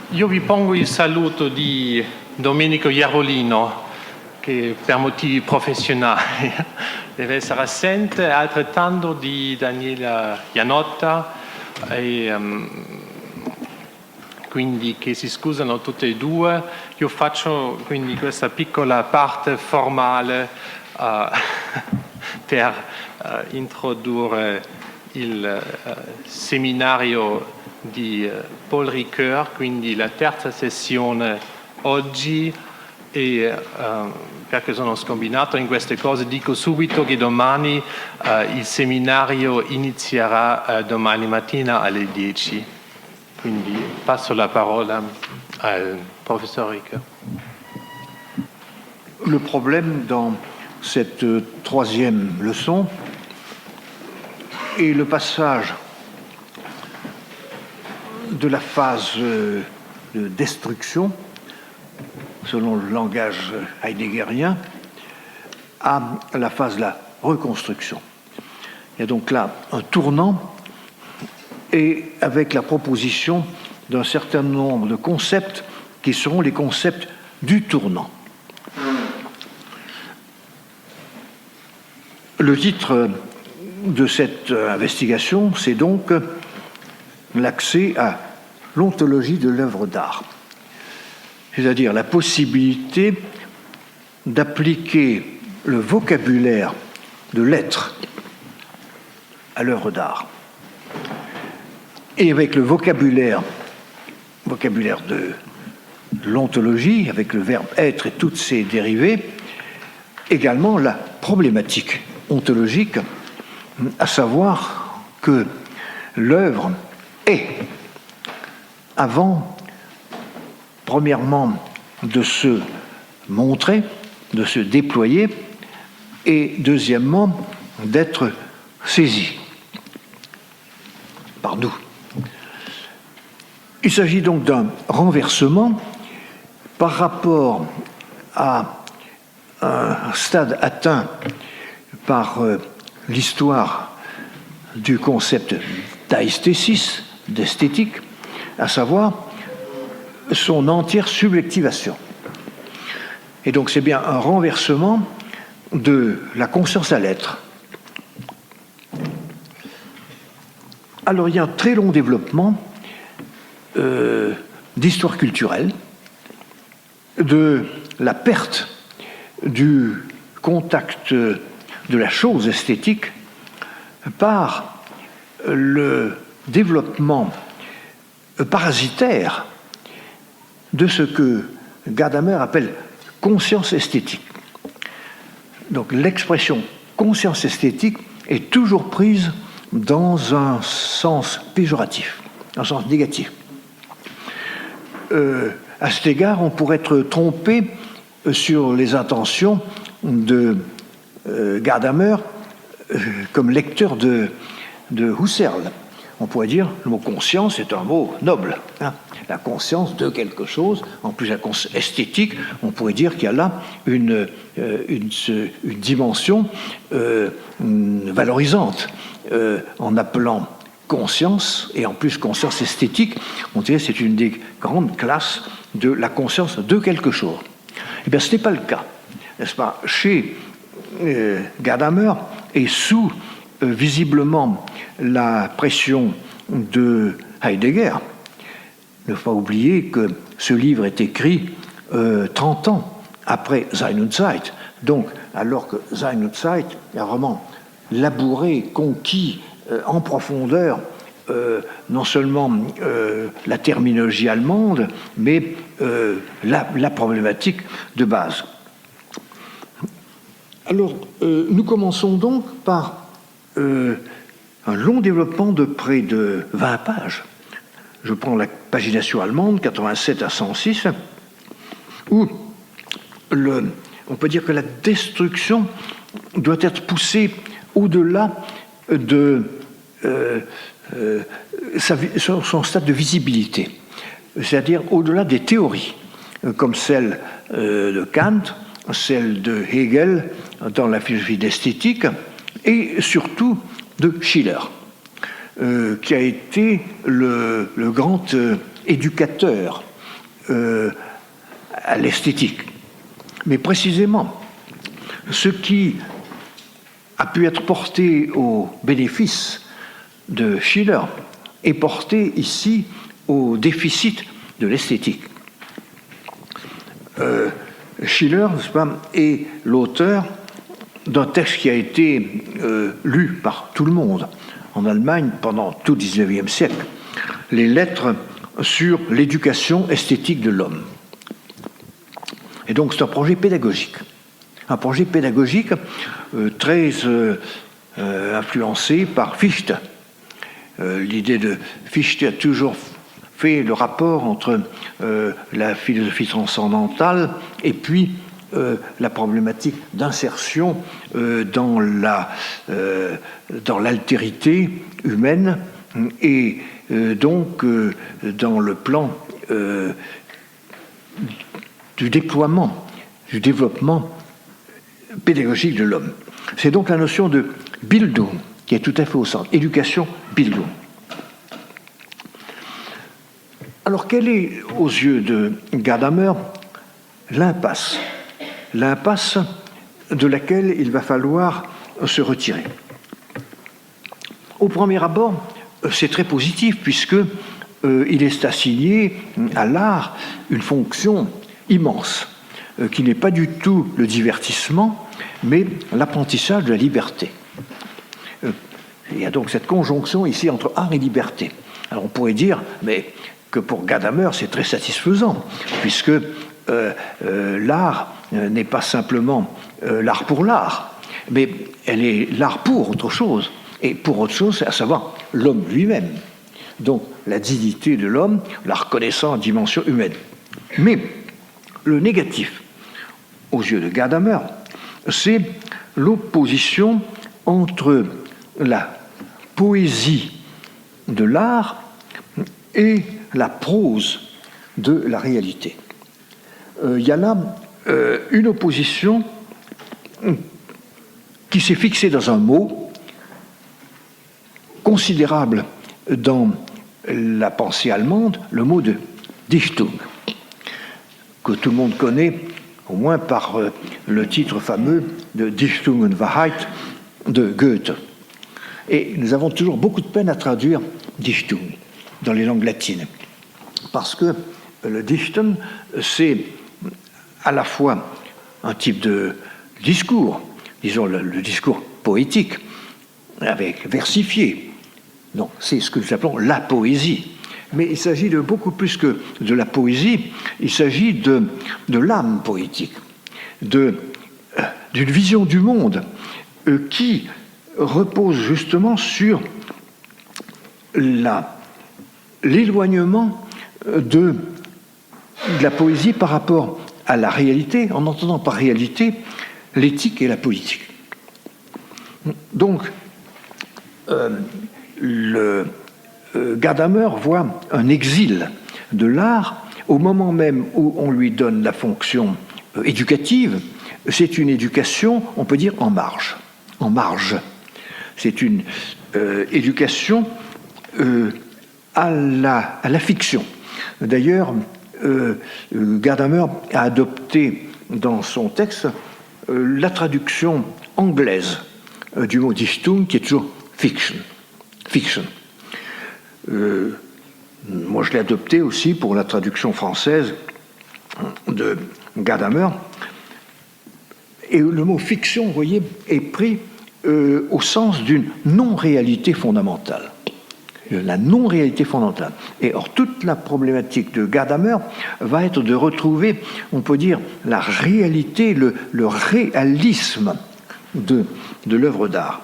Io vi pongo il saluto di Domenico Iarolino, che per motivi professionali deve essere assente, altrettanto di Daniela Ianotta, e quindi che si scusano tutte e due. Io faccio quindi questa piccola parte formale per introdurre il seminario di Paul Ricoeur, quindi la terza sessione oggi, e perché sono scombinato in queste cose dico subito che domani il seminario inizierà domani mattina alle 10. Quindi passo la parola al professeur Ricoeur. Le problème dans cette troisième leçon est le passage de la phase de destruction, selon le langage heideggerien, à la phase de la reconstruction. Il y a donc là un tournant, et avec la proposition d'un certain nombre de concepts qui seront les concepts du tournant. Le titre de cette investigation, c'est donc l'accès à l'ontologie de l'œuvre d'art, c'est-à-dire la possibilité d'appliquer le vocabulaire de l'être à l'œuvre d'art. Et avec le vocabulaire de l'ontologie, avec le verbe être et toutes ses dérivés, également la problématique ontologique, à savoir que l'œuvre est, avant, premièrement, de se montrer, de se déployer, et deuxièmement, d'être saisie par nous. Il s'agit donc d'un renversement par rapport à un stade atteint par l'histoire du concept d'aesthésis, d'esthétique, à savoir son entière subjectivation. Et donc c'est bien un renversement de la conscience à l'être. Alors il y a un très long développement d'histoire culturelle, de la perte du contact de la chose esthétique par le développement parasitaire de ce que Gadamer appelle conscience esthétique. Donc l'expression conscience esthétique est toujours prise dans un sens péjoratif, un sens négatif. À cet égard, on pourrait être trompé sur les intentions de Gadamer comme lecteur de Husserl. On pourrait dire le mot conscience est un mot noble. La conscience de quelque chose, en plus la conscience esthétique, on pourrait dire qu'il y a là une dimension valorisante. En appelant conscience, et en plus conscience esthétique, on dirait que c'est une des grandes classes de la conscience de quelque chose. Eh bien, ce n'est pas le cas, n'est-ce pas? Chez Gadamer, et sous visiblement la pression de Heidegger, il ne faut pas oublier que ce livre est écrit 30 ans après Sein und Zeit, donc alors que Sein und Zeit a vraiment labouré, conquis en profondeur non seulement la terminologie allemande, mais la problématique de base. Alors, nous commençons donc par un long développement de près de 20 pages. Je prends la pagination allemande, 87 à 106, où on peut dire que la destruction doit être poussée au-delà de son stade de visibilité, c'est-à-dire au-delà des théories, comme celle de Kant, celle de Hegel dans la philosophie d'esthétique, et surtout de Schiller, qui a été le grand éducateur à l'esthétique. Mais précisément, ce qui a pu être porté au bénéfice de Schiller est porté ici au déficit de l'esthétique. Schiller, n'est-ce pas, est l'auteur d'un texte qui a été lu par tout le monde en Allemagne pendant tout le XIXe siècle, les lettres sur l'éducation esthétique de l'homme. Et donc c'est un projet pédagogique très influencé par Fichte. L'idée de Fichte a toujours fait le rapport entre la philosophie transcendantale et puis la problématique d'insertion dans l'altérité humaine et donc dans le plan du déploiement, du développement pédagogique de l'homme. C'est donc la notion de Bildung qui est tout à fait au centre. Éducation, Bildung. Alors, quelle est, aux yeux de Gadamer, l'impasse de laquelle il va falloir se retirer? Au premier abord, c'est très positif puisque il est assigné à l'art une fonction immense qui n'est pas du tout le divertissement, mais l'apprentissage de la liberté. Il y a donc cette conjonction ici entre art et liberté. Alors on pourrait dire, mais que pour Gadamer, c'est très satisfaisant, puisque l'art n'est pas simplement l'art pour l'art, mais elle est l'art pour autre chose. Et pour autre chose, à savoir l'homme lui-même. Donc la dignité de l'homme, la reconnaissant en dimension humaine. Mais le négatif, aux yeux de Gadamer, c'est l'opposition entre la poésie de l'art et la prose de la réalité. Il y a là une opposition qui s'est fixée dans un mot considérable dans la pensée allemande, le mot de Dichtung, que tout le monde connaît, au moins par le titre fameux de Dichtung und Wahrheit de Goethe. Et nous avons toujours beaucoup de peine à traduire Dichtung dans les langues latines, parce que le Dichten, c'est à la fois un type de discours, disons le discours poétique, avec versifié. Donc, c'est ce que nous appelons la poésie. Mais il s'agit de beaucoup plus que de la poésie, il s'agit de l'âme poétique, d'une vision du monde qui repose justement sur l'éloignement de la poésie par rapport à la réalité, en entendant par réalité l'éthique et la politique. Donc, Gadamer voit un exil de l'art au moment même où on lui donne la fonction éducative. C'est une éducation, on peut dire, en marge. C'est une éducation à la fiction. D'ailleurs, Gadamer a adopté dans son texte la traduction anglaise du mot Dichtung, qui est toujours fiction. Moi, je l'ai adopté aussi pour la traduction française de Gadamer. Et le mot fiction, vous voyez, est pris au sens d'une non-réalité fondamentale. La non-réalité fondamentale. Et or, toute la problématique de Gadamer va être de retrouver, on peut dire, la réalité, le réalisme de l'œuvre d'art.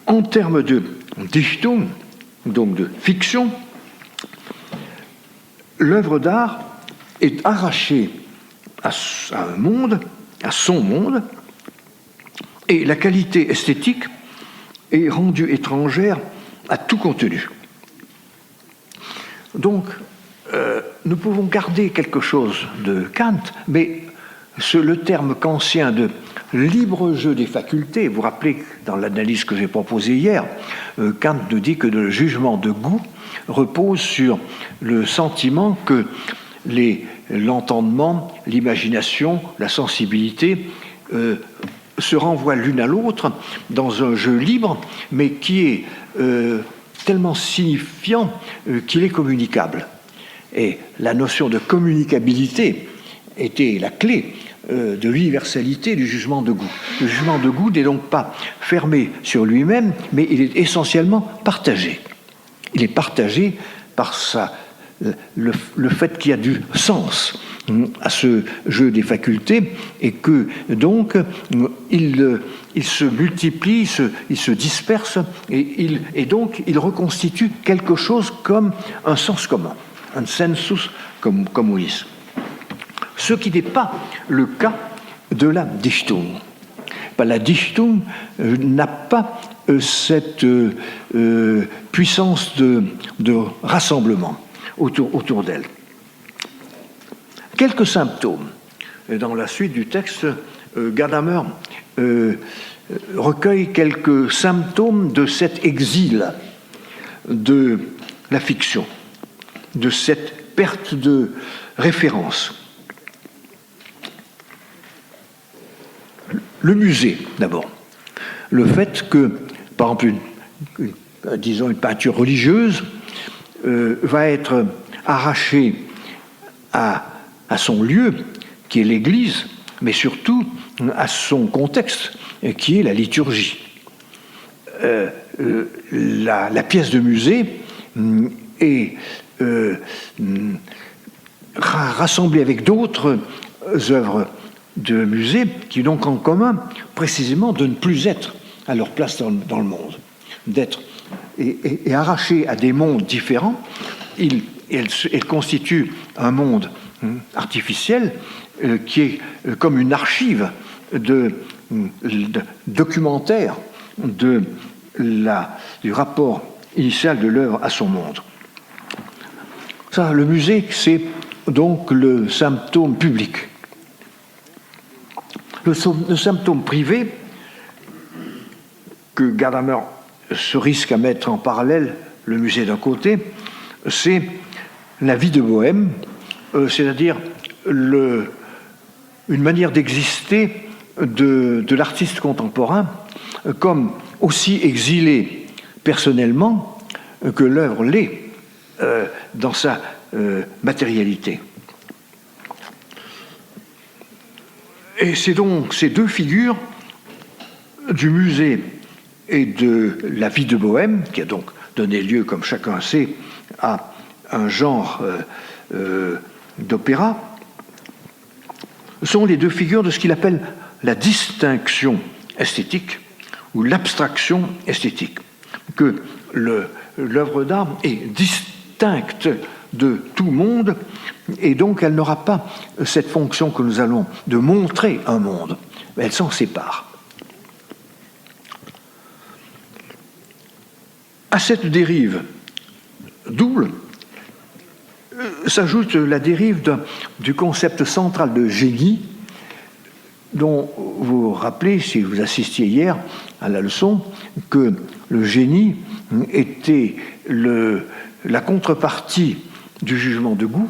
En termes de Dichtung, donc de fiction, l'œuvre d'art est arrachée à un monde, à son monde, et la qualité esthétique est rendue étrangère à tout contenu. Donc, nous pouvons garder quelque chose de Kant, mais le terme kantien de libre jeu des facultés, vous vous rappelez que dans l'analyse que j'ai proposée hier, Kant nous dit que le jugement de goût repose sur le sentiment que l'entendement, l'imagination, la sensibilité se renvoient l'une à l'autre dans un jeu libre, mais qui est tellement signifiant qu'il est communicable. Et la notion de communicabilité était la clé de l'universalité du jugement de goût. Le jugement de goût n'est donc pas fermé sur lui-même, mais il est essentiellement partagé. Il est partagé par le fait qu'il y a du sens à ce jeu des facultés et que donc il se multiplie, il se disperse et donc il reconstitue quelque chose comme un sens commun, un sensus communis. Ce qui n'est pas le cas de la Dichtung. La Dichtung n'a pas cette puissance de rassemblement autour d'elle. Quelques symptômes. Dans la suite du texte, Gadamer recueille quelques symptômes de cet exil de la fiction, de cette perte de référence. Le musée, d'abord. Le fait que, par exemple, disons une peinture religieuse va être arrachée à son lieu, qui est l'Église, mais surtout à son contexte, qui est la liturgie. La pièce de musée est rassemblée avec d'autres œuvres de musée qui ont en commun précisément de ne plus être à leur place dans le monde, d'être et arrachées à des mondes différents. Elles constituent un monde artificiel qui est comme une archive de documentaire du rapport initial de l'œuvre à son monde. Ça, le musée, c'est donc le symptôme public. Le symptôme privé que Gadamer se risque à mettre en parallèle, le musée d'un côté, c'est la vie de bohème, c'est-à-dire une manière d'exister de l'artiste contemporain comme aussi exilé personnellement que l'œuvre l'est dans sa matérialité. Et c'est donc ces deux figures du musée et de la vie de bohème, qui a donc donné lieu, comme chacun sait, à un genre d'opéra, sont les deux figures de ce qu'il appelle la distinction esthétique ou l'abstraction esthétique, que l'œuvre d'art est distincte de tout monde et donc elle n'aura pas cette fonction que nous allons de montrer un monde, mais elle s'en sépare. À cette dérive double s'ajoute la dérive du concept central de génie dont vous vous rappelez, si vous assistiez hier à la leçon, que le génie était la contrepartie du jugement de goût,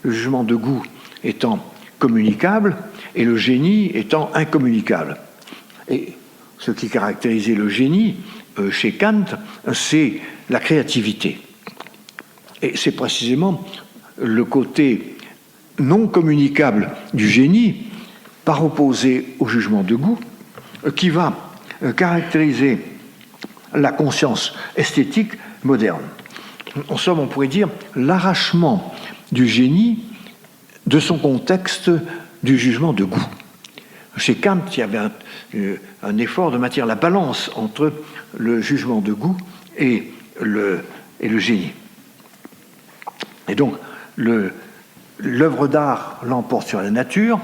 le jugement de goût étant communicable et le génie étant incommunicable. Et ce qui caractérisait le génie chez Kant, c'est la créativité. Et c'est précisément le côté non communicable du génie, par opposé au jugement de goût, qui va caractériser la conscience esthétique moderne. En somme, on pourrait dire l'arrachement du génie de son contexte du jugement de goût. Chez Kant, il y avait un effort de maintenir la balance entre le jugement de goût et le génie. Et donc, l'œuvre d'art l'emporte sur la nature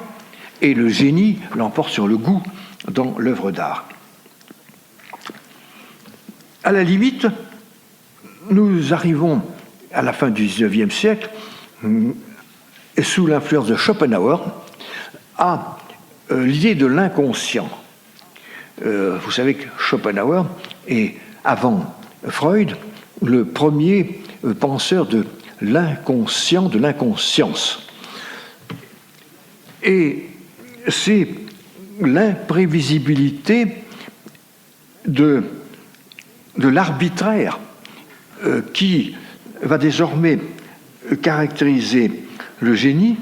et le génie l'emporte sur le goût dans l'œuvre d'art. À la limite, nous arrivons à la fin du XIXe siècle, sous l'influence de Schopenhauer, à l'idée de l'inconscient. Vous savez que Schopenhauer est, avant Freud, le premier penseur de l'inconscient, de l'inconscience. Et c'est l'imprévisibilité de l'arbitraire qui va désormais caractériser le génie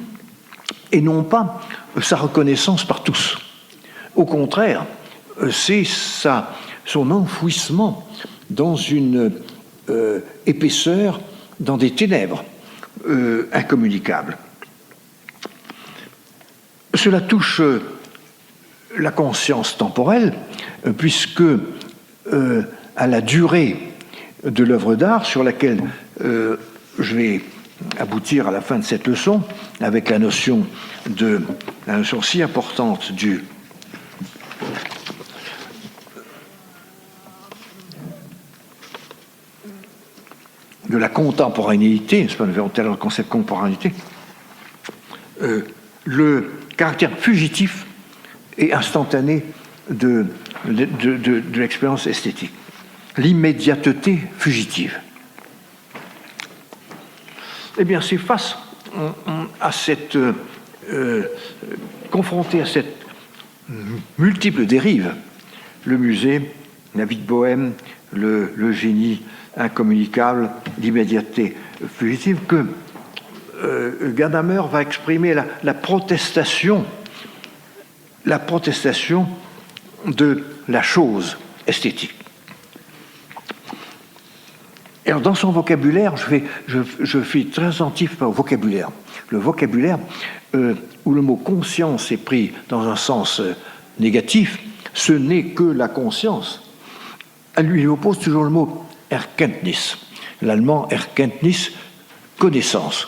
et non pas sa reconnaissance par tous. Au contraire, c'est son enfouissement dans une épaisseur, dans des ténèbres incommunicables. Cela touche la conscience temporelle, puisque à la durée de l'œuvre d'art, sur laquelle je vais aboutir à la fin de cette leçon, avec la notion si importante de la contemporanéité, nous verrons tout à l'heure le concept de contemporanéité, le caractère fugitif et instantané de l'expérience esthétique, l'immédiateté fugitive. Eh bien, c'est face à cette confronté à cette multiple dérive, le musée, la vie de bohème, le génie incommunicable, l'immédiateté fugitive, que Gadamer va exprimer la protestation de la chose esthétique. Et alors, dans son vocabulaire, je suis très attentif au vocabulaire. Le vocabulaire, où le mot conscience est pris dans un sens négatif, ce n'est que la conscience. À lui, il oppose toujours le mot Erkenntnis. L'allemand Erkenntnis, connaissance.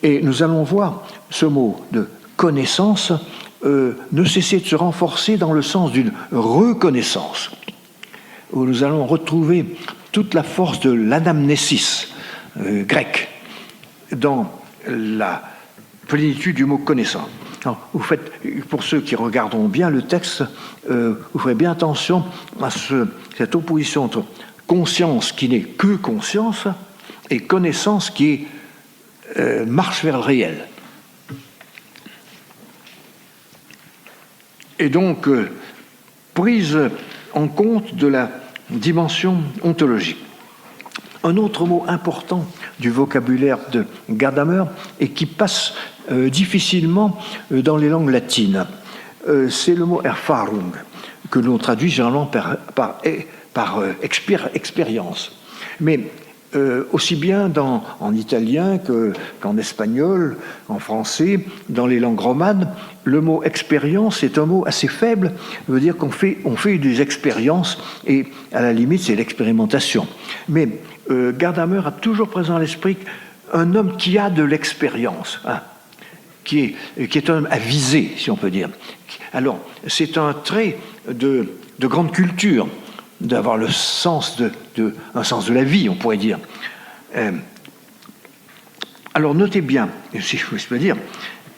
Et nous allons voir ce mot de connaissance ne cesser de se renforcer dans le sens d'une reconnaissance, où nous allons retrouver toute la force de l'anamnésis grecque dans la plénitude du mot connaissance. Alors, pour ceux qui regarderont bien le texte, vous ferez bien attention à cette opposition entre conscience qui n'est que conscience et connaissance qui marche vers le réel. Et donc, prise en compte de la dimension ontologique. Un autre mot important du vocabulaire de Gadamer et qui passe difficilement dans les langues latines, c'est le mot Erfahrung, que l'on traduit généralement par expérience. Mais aussi bien en italien qu'en espagnol, en français, dans les langues romanes, le mot expérience est un mot assez faible, veut dire qu'on fait des expériences et à la limite c'est l'expérimentation. Mais Gadamer a toujours présent à l'esprit un homme qui a de l'expérience, hein, qui est un homme avisé, si on peut dire. Alors, c'est un trait de grande culture, d'avoir le sens un sens de la vie, on pourrait dire. Alors, notez bien, si je peux dire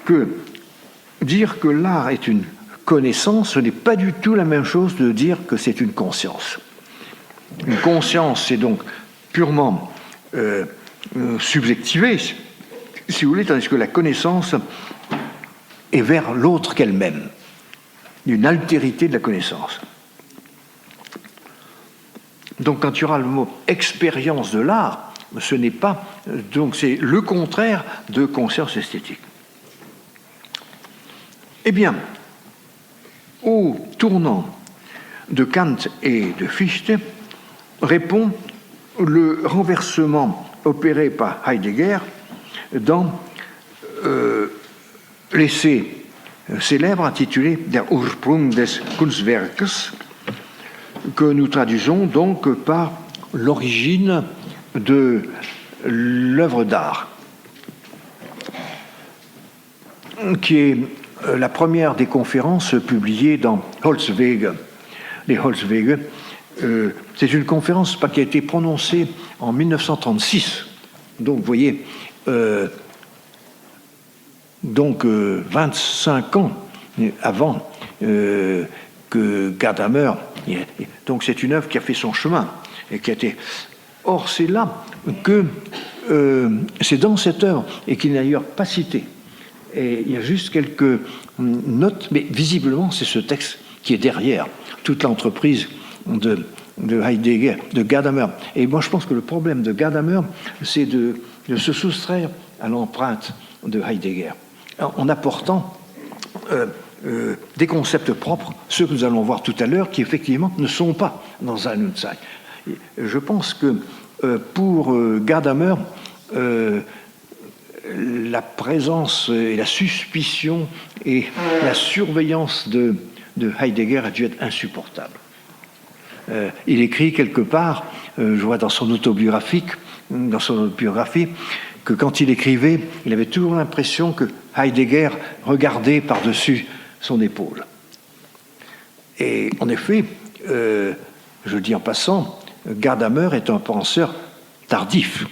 que l'art est une connaissance, ce n'est pas du tout la même chose de dire que c'est une conscience. Une conscience, c'est donc purement subjectivé, si vous voulez, tandis que la connaissance est vers l'autre qu'elle-même, une altérité de la connaissance. Donc, quand il y aura le mot expérience de l'art, ce n'est pas, donc c'est le contraire de conscience esthétique. Eh bien, au tournant de Kant et de Fichte répond le renversement opéré par Heidegger dans l'essai célèbre intitulé Der Ursprung des Kunstwerkes, que nous traduisons donc par l'origine de l'œuvre d'art, qui est la première des conférences publiées dans Holzwege. Les Holzwege, c'est une conférence qui a été prononcée en 1936. Donc, vous voyez, 25 ans avant que Gadamer. Donc c'est une œuvre qui a fait son chemin et qui a été. Or c'est là que c'est dans cette œuvre et qui n'est d'ailleurs pas cité. Et il y a juste quelques notes, mais visiblement c'est ce texte qui est derrière toute l'entreprise de Heidegger, de Gadamer. Et moi je pense que le problème de Gadamer, c'est de se soustraire à l'empreinte de Heidegger, en apportant des concepts propres, ceux que nous allons voir tout à l'heure, qui effectivement ne sont pas dans un Unzeit. Je pense que pour Gadamer, la présence et la suspicion et la surveillance de Heidegger a dû être insupportable. Il écrit quelque part, je vois dans son autobiographie, que quand il écrivait, il avait toujours l'impression que Heidegger regardait par-dessus son épaule. Et en effet, je dis en passant, Gadamer est un penseur tardif.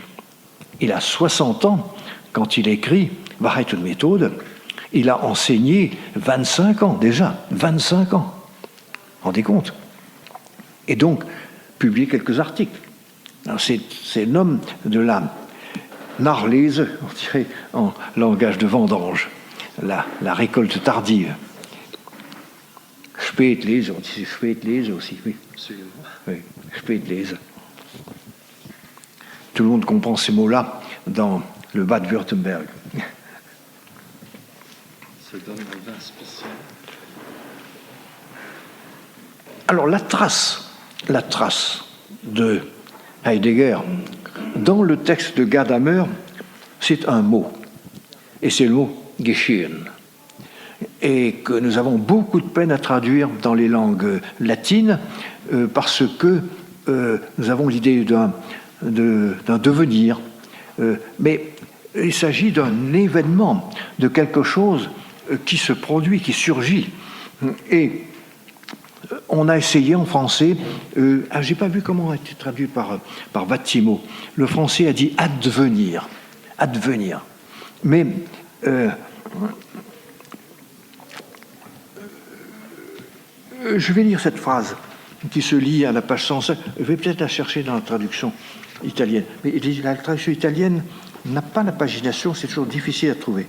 Il a 60 ans quand il écrit Wahrheit und Methode. Il a enseigné 25 ans déjà, 25 ans. Rendez compte. Et donc, publié quelques articles. C'est l'homme de la Nachlese, on dirait en langage de vendange, la récolte tardive. Spätlese, on dit Spätlese aussi, oui. Oui, Spätlese. Tout le monde comprend ces mots-là dans le Bade-Württemberg. Ça donne un vin spécial. Alors la trace de Heidegger dans le texte de Gadamer, c'est un mot, et c'est le mot Geschehen, et que nous avons beaucoup de peine à traduire dans les langues latines parce que nous avons l'idée d'un devenir, mais il s'agit d'un événement, de quelque chose qui se produit, qui surgit. Et on a essayé en français, j'ai pas vu comment a été traduit par Vattimo. Le français a dit advenir, advenir. Mais je vais lire cette phrase qui se lit à la page 105. Je vais peut-être la chercher dans la traduction italienne. Mais la traduction italienne n'a pas la pagination, c'est toujours difficile à trouver.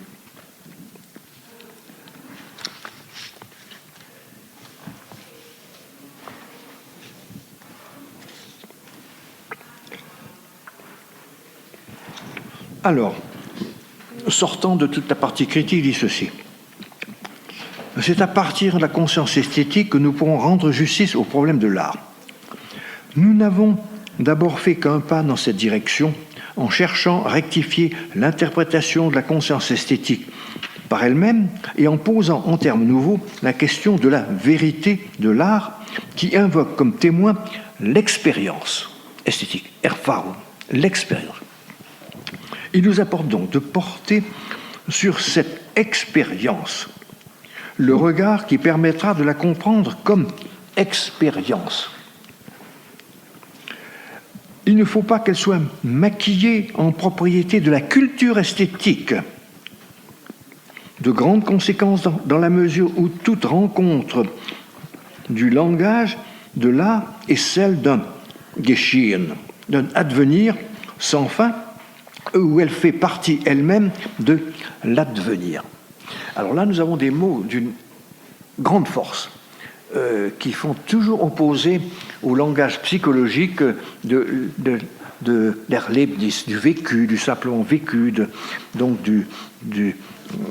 Alors, sortant de toute la partie critique, il dit ceci. C'est à partir de la conscience esthétique que nous pourrons rendre justice au problème de l'art. Nous n'avons d'abord fait qu'un pas dans cette direction en cherchant à rectifier l'interprétation de la conscience esthétique par elle-même et en posant en termes nouveaux la question de la vérité de l'art qui invoque comme témoin l'expérience esthétique, Erfahrung, l'expérience. Il nous apporte donc de porter sur cette expérience le regard qui permettra de la comprendre comme expérience. Il ne faut pas qu'elle soit maquillée en propriété de la culture esthétique. De grandes conséquences dans la mesure où toute rencontre du langage, de l'art, est celle d'un Geschehen, d'un advenir sans fin, où elle fait partie elle-même de l'advenir. Alors là, nous avons des mots d'une grande force qui font toujours opposer au langage psychologique de l'Erlebnis, du vécu, du simplement vécu, donc de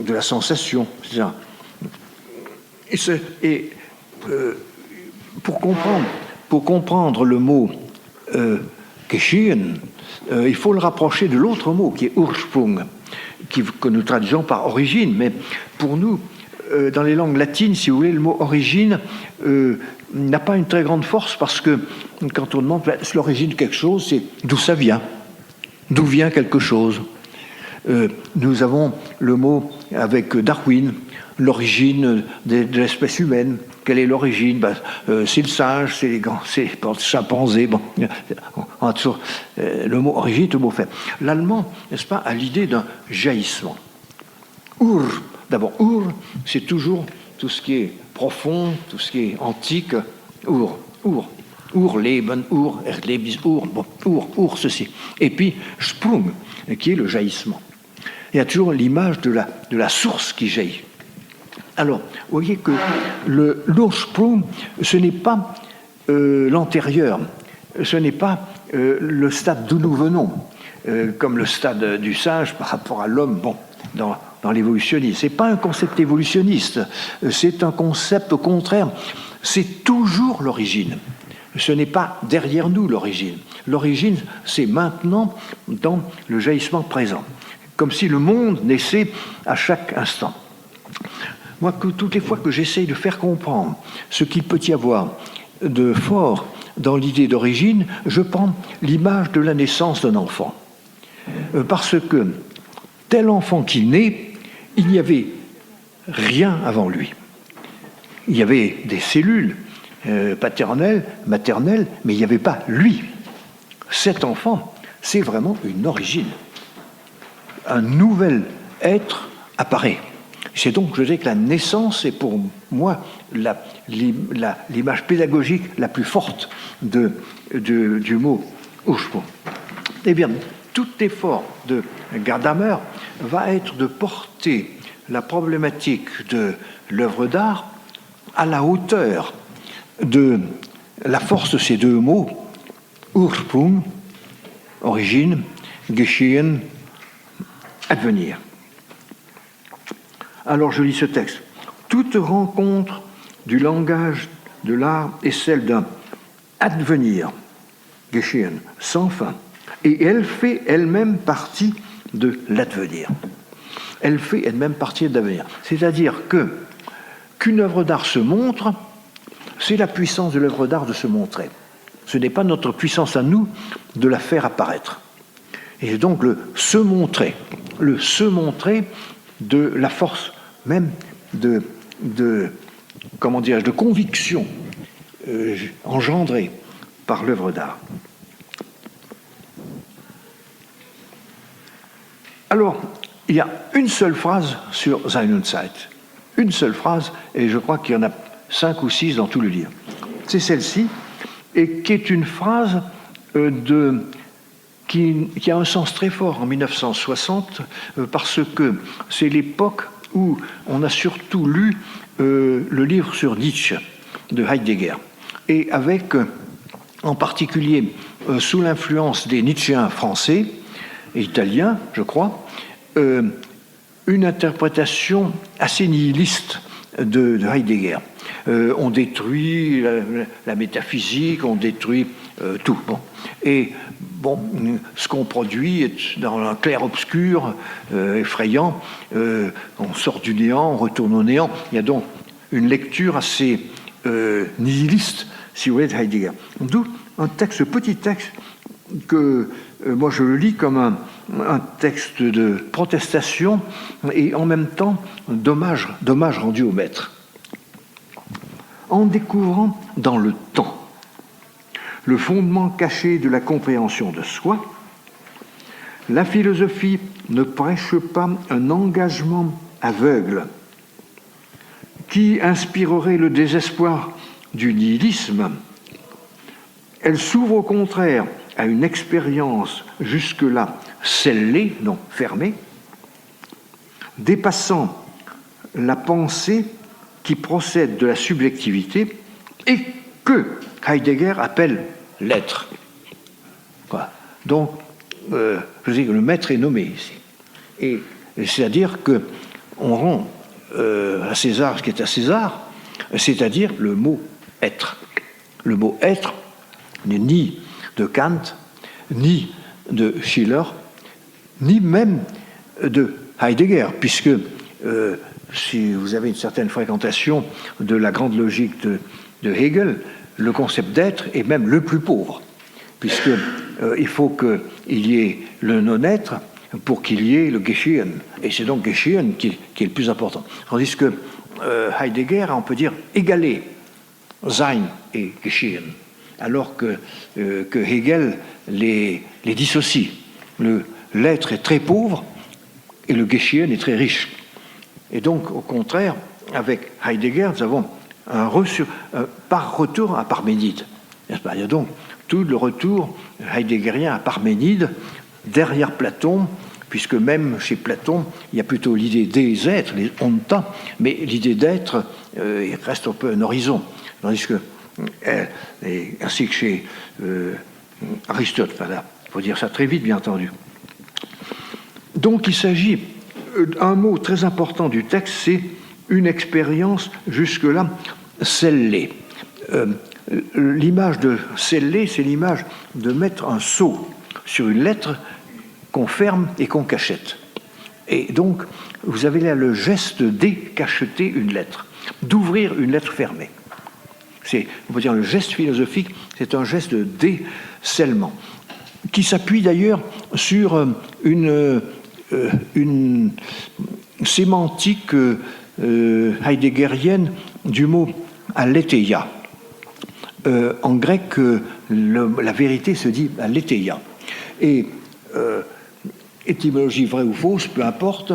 la sensation. Et pour comprendre le mot Geschehen, il faut le rapprocher de l'autre mot qui est Ursprung, que nous traduisons par origine, mais pour nous, dans les langues latines, si vous voulez, le mot origine n'a pas une très grande force parce que quand on demande l'origine de quelque chose, c'est d'où ça vient, d'où vient quelque chose. Nous avons le mot avec Darwin, l'origine de l'espèce humaine. Quelle est l'origine? C'est le singe, c'est les grands, c'est le chimpanzé. Bon, on a toujours le mot origine, tout le mot fait. L'allemand, n'est-ce pas, a l'idée d'un jaillissement. D'abord, c'est toujours tout ce qui est profond, tout ce qui est antique, Leben, Erlebnis, ceci. Et puis Sprung, qui est le jaillissement. Il y a toujours l'image de la source qui jaillit. Alors, vous voyez que l'Ursprung, ce n'est pas l'antérieur, ce n'est pas le stade d'où nous venons, comme le stade du singe par rapport à l'homme, dans l'évolutionnisme. Ce n'est pas un concept évolutionniste, c'est un concept au contraire, c'est toujours l'origine. Ce n'est pas derrière nous l'origine. L'origine, c'est maintenant dans le jaillissement présent, comme si le monde naissait à chaque instant. Moi, toutes les fois que j'essaye de faire comprendre ce qu'il peut y avoir de fort dans l'idée d'origine, je prends l'image de la naissance d'un enfant. Parce que tel enfant qui naît, il n'y avait rien avant lui. Il y avait des cellules paternelles, maternelles, mais il n'y avait pas lui. Cet enfant, c'est vraiment une origine. Un nouvel être apparaît. C'est donc, je dis que la naissance est pour moi l'image pédagogique la plus forte du mot Ursprung. Eh bien, tout effort de Gadamer va être de porter la problématique de l'œuvre d'art à la hauteur de la force de ces deux mots, Ursprung, origine, Geschehen, advenir. Alors je lis ce texte. Toute rencontre du langage de l'art est celle d'un advenir, Geschehen, sans fin. Et elle fait elle-même partie de l'advenir. Elle fait elle-même partie de l'avenir. C'est-à-dire qu'une œuvre d'art se montre, c'est la puissance de l'œuvre d'art de se montrer. Ce n'est pas notre puissance à nous de la faire apparaître. Et donc le se montrer de la force même de conviction engendrée par l'œuvre d'art. Alors, il y a une seule phrase sur Sein und Zeit. Une seule phrase, et je crois qu'il y en a 5 ou 6 dans tout le livre. C'est celle-ci, et qui est une phrase qui a un sens très fort en 1960, parce que c'est l'époque où on a surtout lu le livre sur Nietzsche de Heidegger, et avec, en particulier, sous l'influence des Nietzschéens français et italiens, je crois, une interprétation assez nihiliste de Heidegger. On détruit la métaphysique, on détruit tout. Bon. Et bon, ce qu'on produit est dans un clair-obscur effrayant. On sort du néant, on retourne au néant. Il y a donc une lecture assez nihiliste, si vous voulez, de Heidegger. D'où ce petit texte que moi je le lis comme un texte de protestation et en même temps d'hommage rendu au maître. En découvrant dans le temps le fondement caché de la compréhension de soi, la philosophie ne prêche pas un engagement aveugle qui inspirerait le désespoir du nihilisme. Elle s'ouvre au contraire à une expérience jusque-là scellée, non fermée, dépassant la pensée qui procède de la subjectivité et que Heidegger appelle l'être. Voilà. Donc, je dis que le maître est nommé ici. Et c'est-à-dire qu'on rend à César ce qui est à César, c'est-à-dire le mot être. Le mot être n'est ni de Kant, ni de Schiller, ni même de Heidegger, puisque si vous avez une certaine fréquentation de la grande logique de Hegel, le concept d'être est même le plus pauvre, puisque il faut qu'il y ait le non-être pour qu'il y ait le Geschehen, et c'est donc Geschehen qui est le plus important. Tandis que Heidegger, on peut dire, égalé Sein et Geschehen, alors que Hegel les dissocie. L'être est très pauvre et le Geschehen est très riche. Et donc, au contraire, avec Heidegger, nous avons par retour à Parménide. N'est-ce pas? Il y a donc tout le retour heideggerien à Parménide, derrière Platon, puisque même chez Platon, il y a plutôt l'idée des êtres, les onta, mais l'idée d'être il reste un peu un horizon. Tandis que, ainsi que chez Aristote, voilà, il faut dire ça très vite, bien entendu. Donc il s'agit, un mot très important du texte, c'est une expérience jusque-là scellée. L'image de sceller, c'est l'image de mettre un sceau sur une lettre qu'on ferme et qu'on cachette. Et donc, vous avez là le geste de décacheter une lettre, d'ouvrir une lettre fermée. On peut dire le geste philosophique, c'est un geste de décellement, qui s'appuie d'ailleurs sur une sémantique heideggerienne du mot aletheia. En grec, la vérité se dit aletheia. Et étymologie vraie ou fausse, peu importe,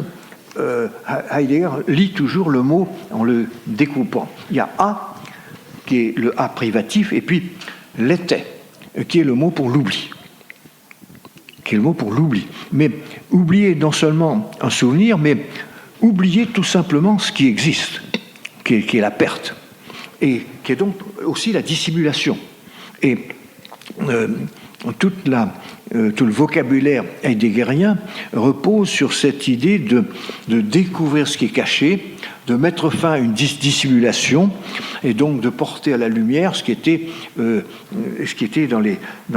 Heidegger lit toujours le mot en le découpant. Il y a A, qui est le A privatif, et puis l'été, qui est le mot pour l'oubli. Mais oublier non seulement un souvenir, mais oublier tout simplement ce qui existe, qui est la perte, et qui est donc aussi la dissimulation. Et tout le vocabulaire heideggerien repose sur cette idée de découvrir ce qui est caché, de mettre fin à une dissimulation, et donc de porter à la lumière ce qui était dans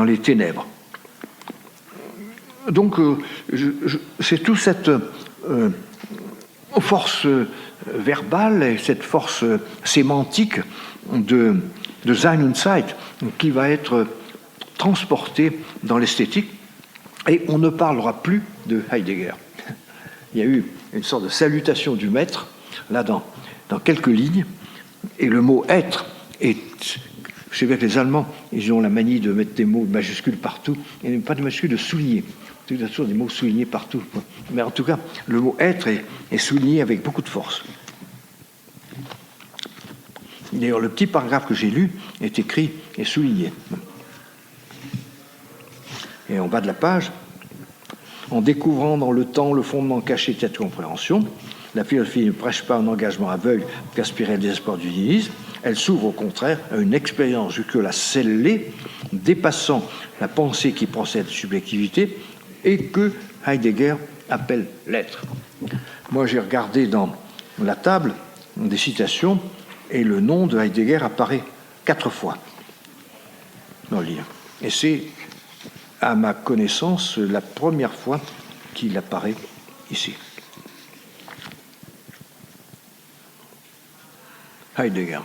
les ténèbres. Donc, c'est toute cette force verbale et cette force sémantique de Sein und Zeit qui va être transportée dans l'esthétique, et on ne parlera plus de Heidegger. Il y a eu une sorte de salutation du maître, là dans quelques lignes, et le mot « être » est... Je sais bien que les Allemands, ils ont la manie de mettre des mots majuscules partout, et pas de majuscules, de souligner. Il y a toujours des mots soulignés partout. Mais en tout cas, le mot « être » est souligné avec beaucoup de force. D'ailleurs, le petit paragraphe que j'ai lu est écrit et souligné. Et en bas de la page, en découvrant dans le temps le fondement caché de cette compréhension, la philosophie ne prêche pas un engagement aveugle qu'aspirait le désespoir du nihilisme. Elle s'ouvre au contraire à une expérience jusque-là scellée, dépassant la pensée qui procède de subjectivité et que Heidegger appelle l'être. Moi, j'ai regardé dans la table des citations et le nom de Heidegger apparaît 4 fois dans le livre. Et c'est, à ma connaissance, la première fois qu'il apparaît ici. Heidegger.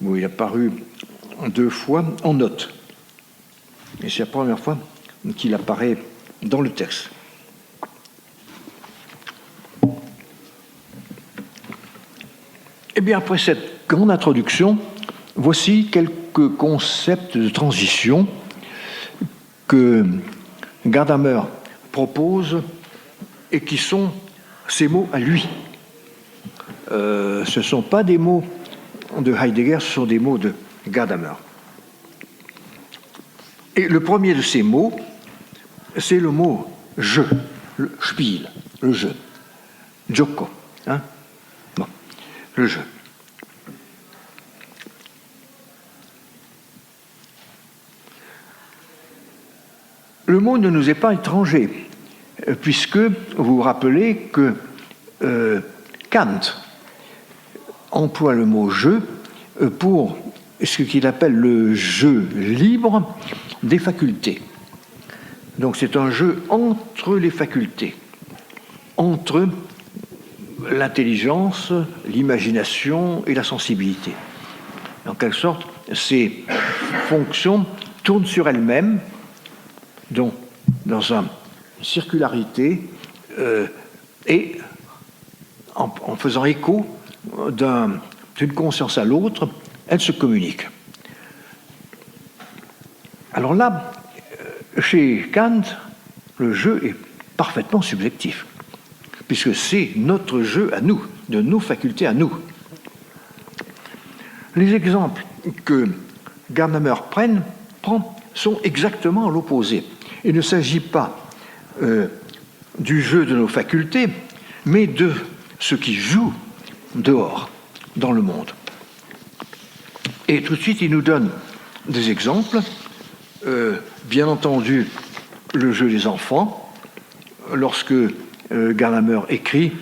Où il est apparu 2 fois en note. Et c'est la première fois qu'il apparaît dans le texte. Eh bien, après cette grande introduction, voici quelques concepts de transition que Gadamer propose et qui sont ses mots à lui. Ce ne sont pas des mots de Heidegger, ce sont des mots de Gadamer. Et le premier de ces mots, c'est le mot « je », le « Spiel », le « jeu », « Gioco », hein? Bon, le jeu. Le mot ne nous est pas étranger, puisque vous vous rappelez que Kant emploie le mot « jeu » pour ce qu'il appelle le jeu libre des facultés. Donc c'est un jeu entre les facultés, entre l'intelligence, l'imagination et la sensibilité. En quelque sorte, ces fonctions tournent sur elles-mêmes, donc dans une circularité, et en faisant écho d'une conscience à l'autre, elles se communiquent. Alors là, chez Kant, le jeu est parfaitement subjectif. puisque c'est notre jeu à nous, de nos facultés à nous. Les exemples que Gadamer prend sont exactement à l'opposé. Il ne s'agit pas du jeu de nos facultés, mais de ce qui joue dehors, dans le monde. Et tout de suite, il nous donne des exemples. Bien entendu, le jeu des enfants. Lorsque Gadamer écrit,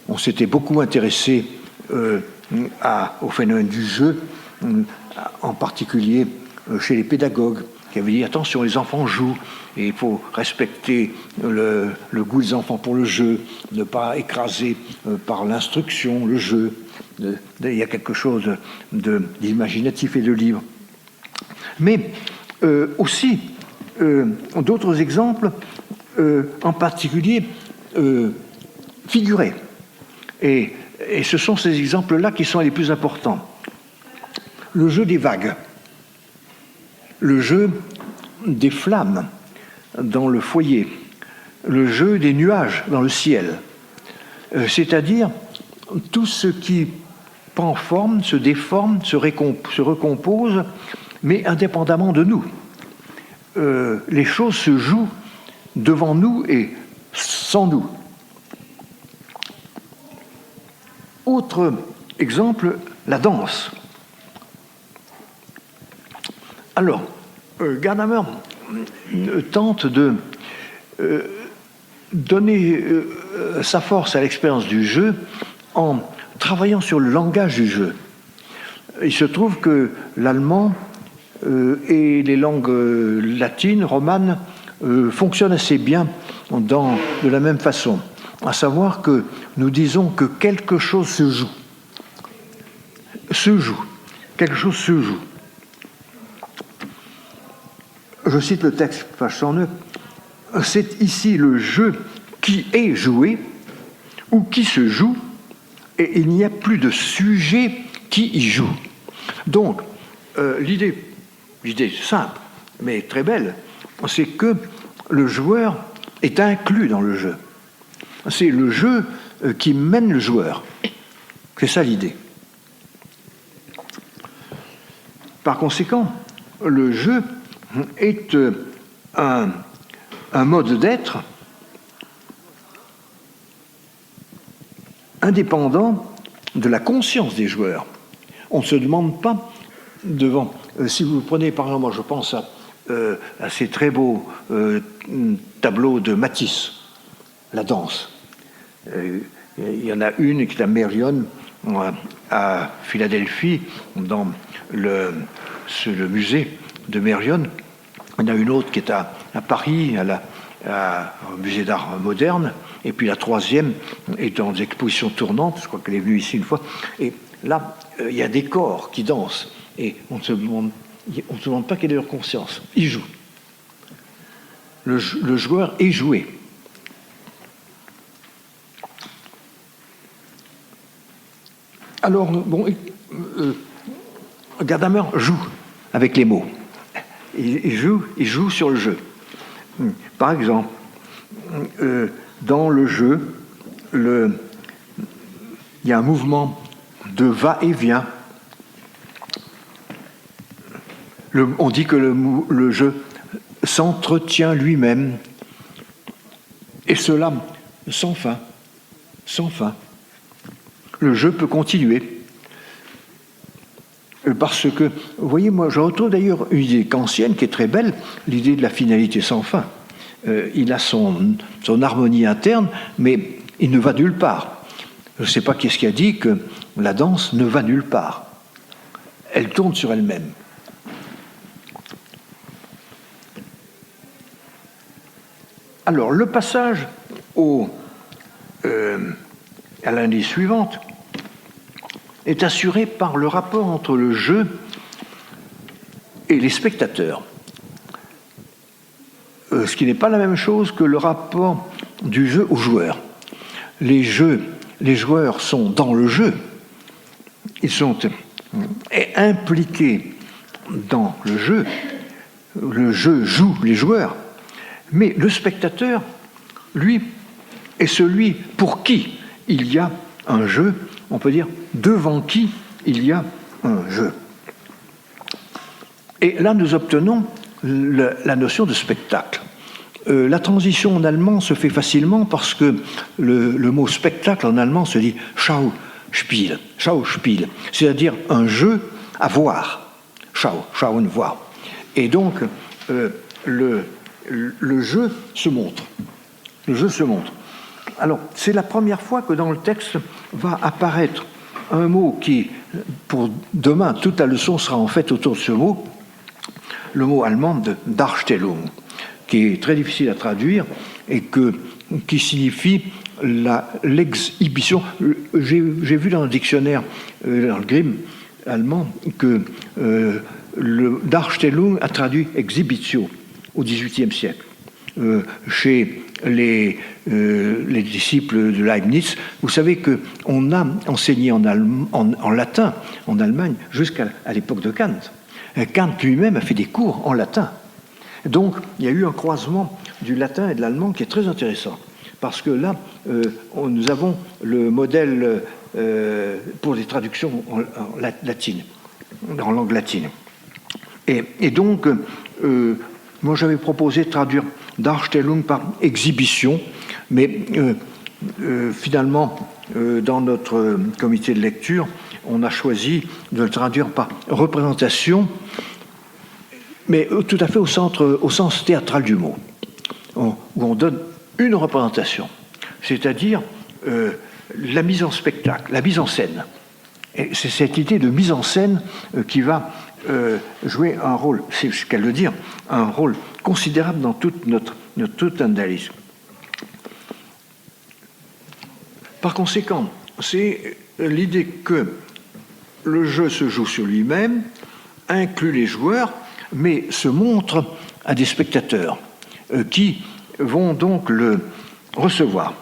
on s'était beaucoup intéressé au phénomène du jeu, en particulier chez les pédagogues, qui avaient dit attention, les enfants jouent, et il faut respecter le goût des enfants pour le jeu, ne pas écraser par l'instruction le jeu. Il y a quelque chose d'imaginatif et de libre. Mais aussi d'autres exemples, en particulier figurés. Et ce sont ces exemples-là qui sont les plus importants. Le jeu des vagues, le jeu des flammes dans le foyer, le jeu des nuages dans le ciel, c'est-à-dire tout ce qui prend forme, se déforme, se recompose, mais indépendamment de nous. Les choses se jouent devant nous et sans nous. Autre exemple, la danse. Alors, Gadamer tente de donner sa force à l'expérience du jeu en travaillant sur le langage du jeu. Il se trouve que l'allemand et les langues latines, romanes, fonctionnent assez bien de la même façon. À savoir que nous disons que quelque chose se joue. Quelque chose se joue. Je cite le texte, page 109. C'est ici le jeu qui est joué ou qui se joue, et il n'y a plus de sujet qui y joue. Donc, l'idée simple, mais très belle, c'est que le joueur est inclus dans le jeu. C'est le jeu qui mène le joueur. C'est ça l'idée. Par conséquent, le jeu est un mode d'être indépendant de la conscience des joueurs. On ne se demande pas devant... si vous prenez, par exemple, moi je pense à ces très beaux tableaux de Matisse, la danse. Il y en a une qui est à Merion, à Philadelphie, dans le musée de Merion. Il y en a une autre qui est à Paris, au musée d'art moderne. Et puis la troisième est dans des expositions tournantes, je crois qu'elle est venue ici une fois. Et là, il y a des corps qui dansent. Et on ne se demande pas quelle est leur conscience. Ils jouent. Le joueur est joué. Alors, bon, Gadamer joue avec les mots. Il joue sur le jeu. Par exemple, dans le jeu, il y a un mouvement de va-et-vient. On dit que le jeu s'entretient lui-même, et cela sans fin, sans fin. Le jeu peut continuer. Parce que, vous voyez, moi, je retrouve d'ailleurs une idée kantienne qui est très belle, l'idée de la finalité sans fin. Il a son harmonie interne, mais il ne va nulle part. Je ne sais pas qu'est-ce qui a dit que la danse ne va nulle part. Elle tourne sur elle-même. Alors, le passage à l'indice suivante est assuré par le rapport entre le jeu et les spectateurs. Ce qui n'est pas la même chose que le rapport du jeu aux joueurs. Les joueurs sont dans le jeu, ils sont impliqués dans le jeu joue les joueurs, mais le spectateur, lui, et celui pour qui il y a un jeu, on peut dire devant qui il y a un jeu. Et là, nous obtenons la notion de spectacle. La transition en allemand se fait facilement parce que le mot spectacle en allemand se dit Schauspiel, Schauspiel, c'est-à-dire un jeu à voir. Schauen, voir. Et donc, le jeu se montre. Le jeu se montre. Alors, c'est la première fois que dans le texte va apparaître un mot qui, pour demain, toute la leçon sera en fait autour de ce mot, le mot allemand de Darstellung, qui est très difficile à traduire et qui signifie l'exhibition. J'ai vu dans le dictionnaire, dans le Grimm allemand, que le Darstellung a traduit exhibitio au XVIIIe siècle. Chez les disciples de Leibniz, vous savez qu'on a enseigné en latin en Allemagne jusqu'à l'époque de Kant. Kant lui-même a fait des cours en latin. Donc, il y a eu un croisement du latin et de l'allemand qui est très intéressant. Parce que là, nous avons le modèle pour les traductions en latine, en langue latine. Et donc, moi j'avais proposé de traduire Darstellung par exhibition, mais finalement, dans notre comité de lecture, on a choisi de le traduire par représentation, mais tout à fait au sens théâtral du mot, où on donne une représentation, c'est-à-dire la mise en spectacle, la mise en scène. Et c'est cette idée de mise en scène qui va jouer un rôle, c'est ce qu'elle veut dire, un rôle considérable dans toute notre analyse. Par conséquent, c'est l'idée que le jeu se joue sur lui-même, inclut les joueurs, mais se montre à des spectateurs qui vont donc le recevoir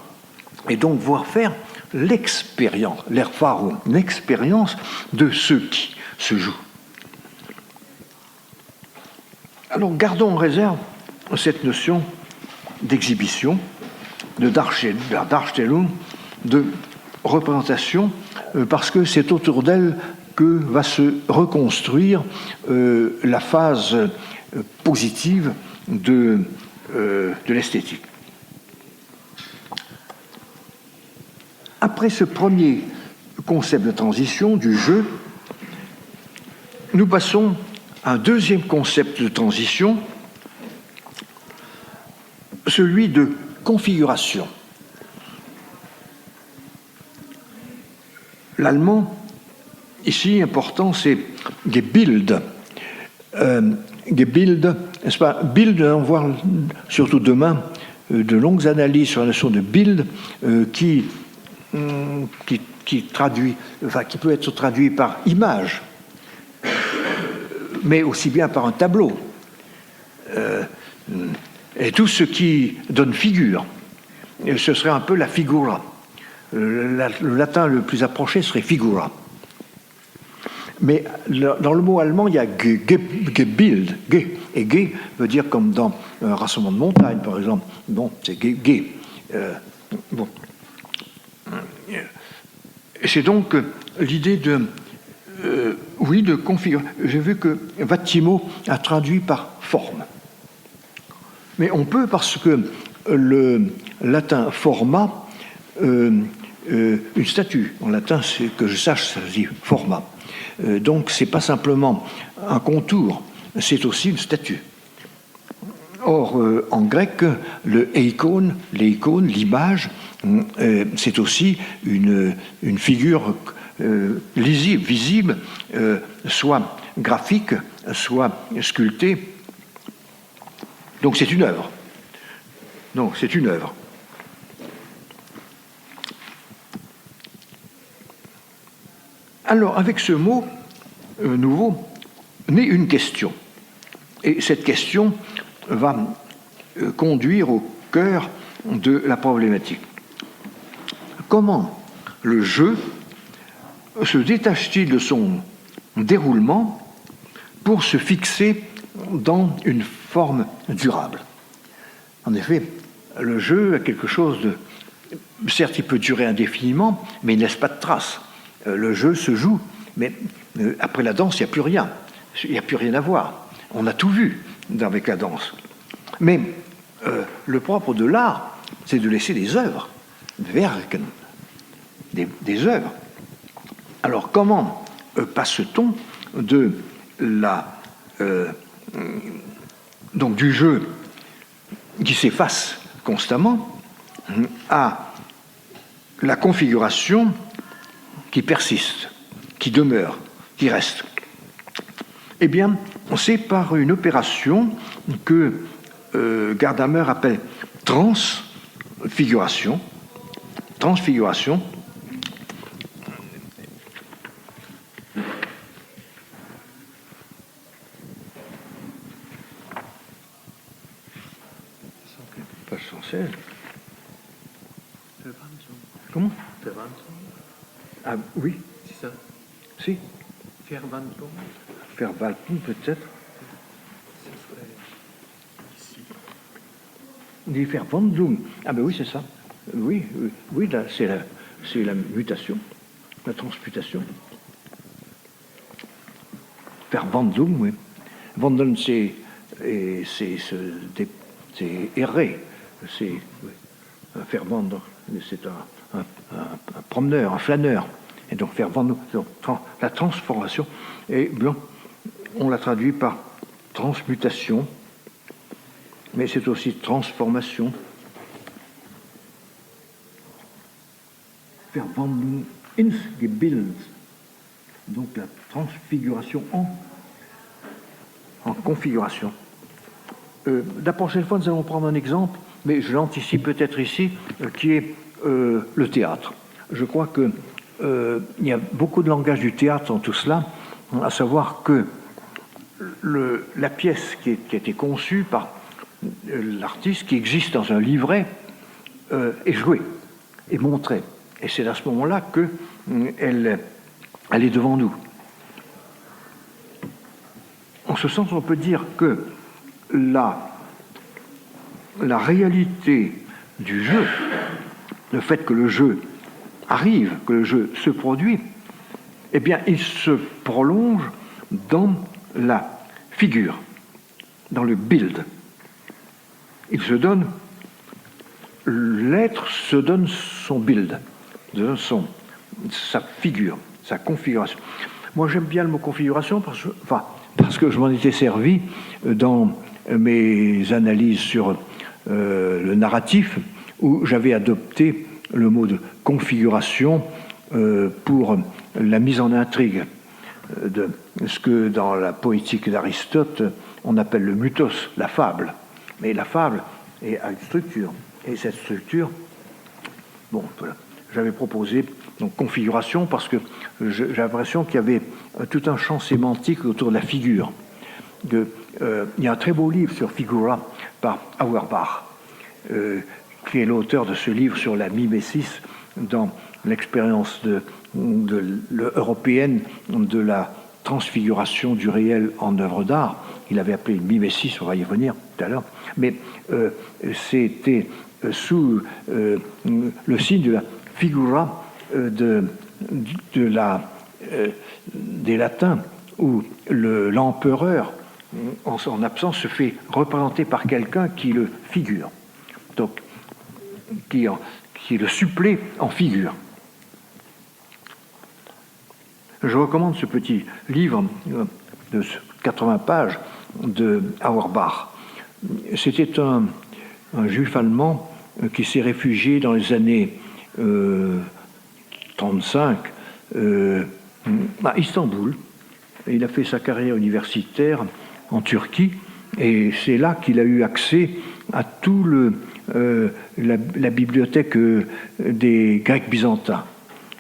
et donc voir faire l'expérience, l'Erfahrung, l'expérience de ce qui se joue. Alors gardons en réserve cette notion d'exhibition, de Darstellung, de représentation, parce que c'est autour d'elle que va se reconstruire la phase positive de l'esthétique. Après ce premier concept de transition du jeu, nous passons à un deuxième concept de transition, celui de configuration. L'allemand, ici, important, c'est Gebild. Gebild, n'est-ce pas? Bild, on va voir surtout demain de longues analyses sur la notion de Bild qui traduit, enfin, qui peut être traduit par image, mais aussi bien par un tableau. Et tout ce qui donne figure, ce serait un peu la figura. Le latin le plus approché serait figura. Mais dans le mot allemand, il y a Gebild, ge, et ge veut dire comme dans un rassemblement de montagnes, par exemple. Bon, c'est ge. Bon. C'est donc l'idée de configurer. J'ai vu que Vattimo a traduit par forme. Mais on peut, parce que le latin forma, une statue. En latin, c'est que je sache, ça se dit forma. Donc, c'est pas simplement un contour, c'est aussi une statue. Or, en grec, l'eikon, l'image, c'est aussi une figure lisible, visible, soit graphique, soit sculptée. Donc, c'est une œuvre. Donc, c'est une œuvre. Alors, avec ce mot nouveau, naît une question. Et cette question va conduire au cœur de la problématique. Comment le jeu se détache-t-il de son déroulement pour se fixer dans une forme durable? En effet, le jeu a quelque chose certes, il peut durer indéfiniment, mais il ne laisse pas de traces. Le jeu se joue, mais après la danse, il n'y a plus rien. Il n'y a plus rien à voir. On a tout vu avec la danse. Mais le propre de l'art, c'est de laisser des œuvres, Werken, des œuvres. Alors, comment passe-t-on de donc du jeu qui s'efface constamment à la configuration qui persiste, qui demeure, qui reste? Eh bien, c'est par une opération que Gadamer appelle transfiguration. Transfiguration. Page 116. Comment? Ah oui. C'est ça. Si. Verwandlung. Verwaltung peut-être. Ce serait ici. Die Verwandlung. Ah ben oui, c'est ça. Oui, oui, là, c'est la mutation, la transmutation. Verwandlung, oui. Wandeln, c'est errer. C'est verwander, c'est un promeneur, un flâneur. Et donc verwandlung, la transformation. Et bien, on la traduit par transmutation, mais c'est aussi transformation. Verwandlung ins Gebild, donc la transfiguration en configuration. La prochaine fois, nous allons prendre un exemple, mais je l'anticipe peut-être ici, qui est le théâtre. Je crois qu'il y a beaucoup de langage du théâtre dans tout cela, à savoir que la pièce qui a été conçue par l'artiste, qui existe dans un livret, est jouée, est montrée. Et c'est à ce moment-là qu'elle est devant nous. En ce sens, on peut dire que la réalité du jeu, le fait que le jeu arrive, que le jeu se produit, eh bien, il se prolonge dans la figure, dans le bild. Il se donne, l'être se donne son bild, sa figure, sa configuration. Moi, j'aime bien le mot configuration parce que je m'en étais servi dans mes analyses sur le narratif, où j'avais adopté le mot de configuration pour la mise en intrigue de ce que dans la poétique d'Aristote on appelle le mythos, la fable. Mais la fable a une structure, et cette structure, bon, voilà. J'avais proposé donc configuration parce que j'ai l'impression qu'il y avait tout un champ sémantique autour de la figure. Il y a un très beau livre sur figura par Auerbach, qui est l'auteur de ce livre sur la mimésis dans l'expérience européenne de la transfiguration du réel en œuvre d'art. Il avait appelé une mimésis, on va y revenir tout à l'heure, mais c'était sous le signe de la figura des Latins, où l'empereur, en son absence, se fait représenter par quelqu'un qui le figure, donc qui le supplée en figure. Je recommande ce petit livre de 80 pages de Auerbach. C'était un juif allemand qui s'est réfugié dans les années 35 à Istanbul. Il a fait sa carrière universitaire en Turquie et c'est là qu'il a eu accès à tout la bibliothèque des Grecs byzantins.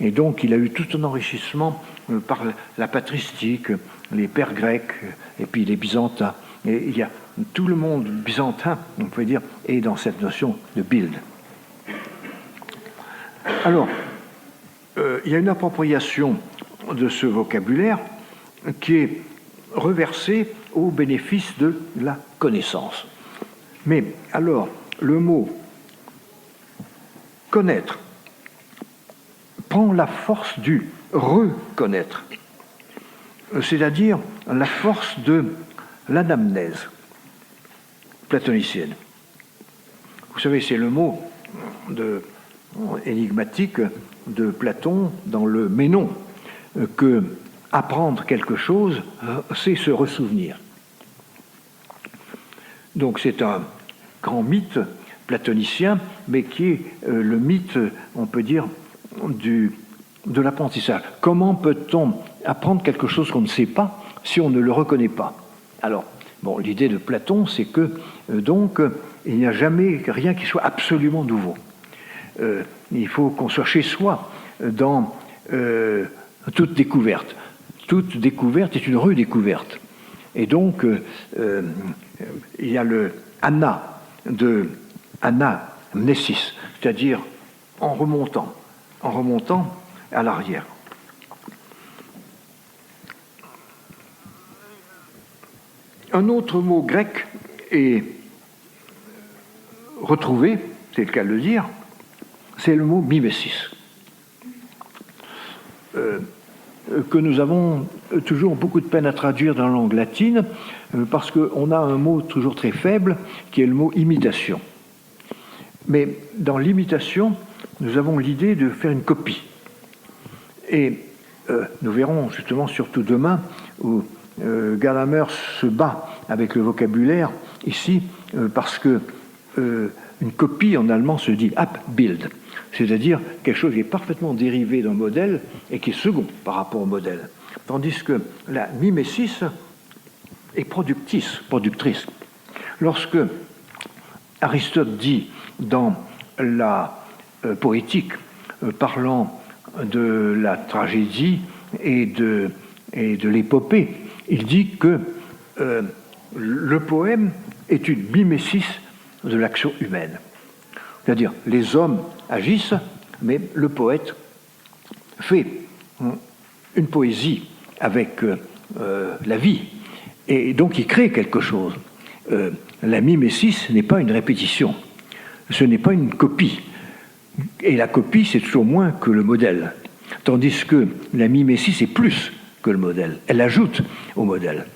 Et donc il a eu tout un enrichissement par la patristique, les pères grecs et puis les byzantins. Et il y a tout le monde byzantin, on peut dire, est dans cette notion de bild. Alors, il y a une appropriation de ce vocabulaire qui est reversée au bénéfice de la connaissance. Mais alors, le mot connaître prend la force du reconnaître, c'est-à-dire la force de l'anamnèse platonicienne. Vous savez, c'est le mot énigmatique de Platon dans le Ménon, que apprendre quelque chose, c'est se ressouvenir. Donc c'est un grand mythe platonicien, mais qui est le mythe, on peut dire, de l'apprentissage. Comment peut-on apprendre quelque chose qu'on ne sait pas si on ne le reconnaît pas? Alors, bon, l'idée de Platon, c'est que, donc, il n'y a jamais rien qui soit absolument nouveau. Il faut qu'on soit chez soi dans toute découverte. Toute découverte est une redécouverte. Et donc, il y a le anamnesis, c'est-à-dire en remontant à l'arrière. Un autre mot grec est retrouvé, c'est le cas de le dire, c'est le mot mimesis, que nous avons toujours beaucoup de peine à traduire dans la langue latine, parce qu'on a un mot toujours très faible, qui est le mot imitation. Mais dans l'imitation, nous avons l'idée de faire une copie. Et nous verrons justement, surtout demain, où Gadamer se bat avec le vocabulaire ici, parce que une copie en allemand se dit Abbild, c'est-à-dire quelque chose qui est parfaitement dérivé d'un modèle et qui est second par rapport au modèle. Tandis que la mimesis est productrice. Lorsque Aristote dit dans la poétique, parlant de la tragédie et de l'épopée, il dit que le poème est une mimesis de l'action humaine. C'est-à-dire, les hommes agissent, mais le poète fait une poésie avec la vie, et donc il crée quelque chose. La mimesis n'est pas une répétition, ce n'est pas une copie, et la copie c'est toujours moins que le modèle, tandis que la mimesis est plus que le modèle, elle ajoute au modèle.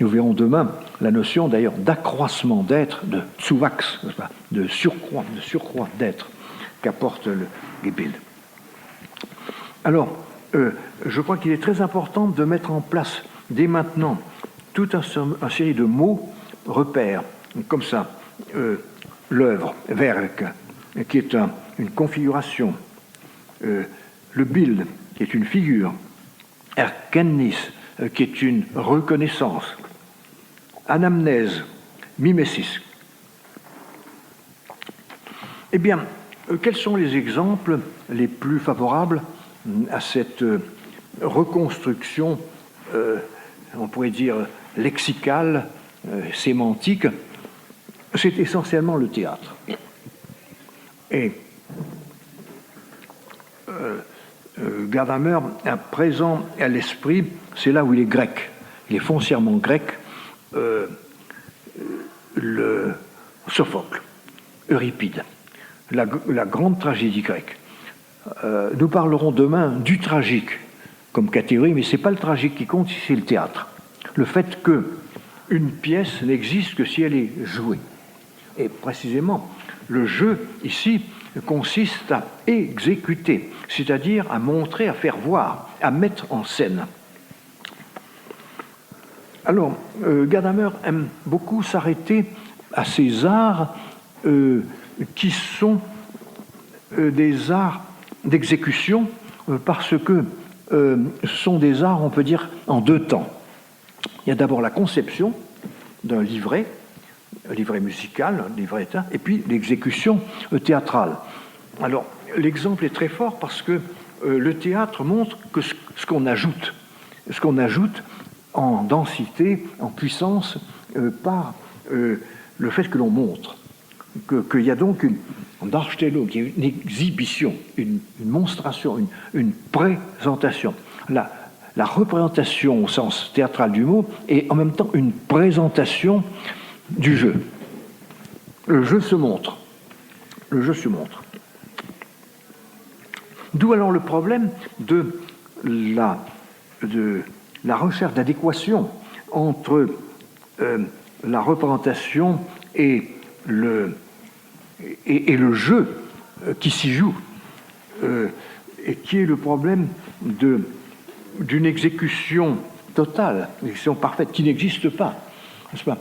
Nous verrons demain la notion d'ailleurs d'accroissement d'être, de zuwachs, de surcroît d'être qu'apporte le Gebild. Alors, je crois qu'il est très important de mettre en place dès maintenant toute une série de mots repères, comme ça, l'œuvre, Werk, qui est une configuration, le Bild, qui est une figure, Erkenntnis, qui est une reconnaissance, anamnèse, mimesis. Eh bien, quels sont les exemples les plus favorables à cette reconstruction, on pourrait dire, lexicale, sémantique? C'est essentiellement le théâtre. Et Gadamer a présent à l'esprit, c'est là où il est grec, il est foncièrement grec, le Sophocle, Euripide, la grande tragédie grecque. Nous parlerons demain du tragique comme catégorie, mais ce n'est pas le tragique qui compte, c'est le théâtre. Le fait qu'une pièce n'existe que si elle est jouée. Et précisément, le jeu, ici, consiste à exécuter, c'est-à-dire à montrer, à faire voir, à mettre en scène. Alors, Gadamer aime beaucoup s'arrêter à ces arts qui sont des arts d'exécution parce que ce sont des arts, on peut dire, en deux temps. Il y a d'abord la conception d'un livret, un livret musical, un livret, et puis l'exécution théâtrale. Alors, l'exemple est très fort parce que le théâtre montre que ce qu'on ajoute en densité, en puissance, par le fait que l'on montre, qu'il y a donc une Darstellung, qui est une exhibition, une monstration, une présentation. La représentation au sens théâtral du mot est en même temps une présentation du jeu. Le jeu se montre. D'où alors le problème de la recherche d'adéquation entre la représentation et le jeu qui s'y joue, et qui est le problème d'une exécution totale, une exécution parfaite, qui n'existe pas. N'est-ce pas ?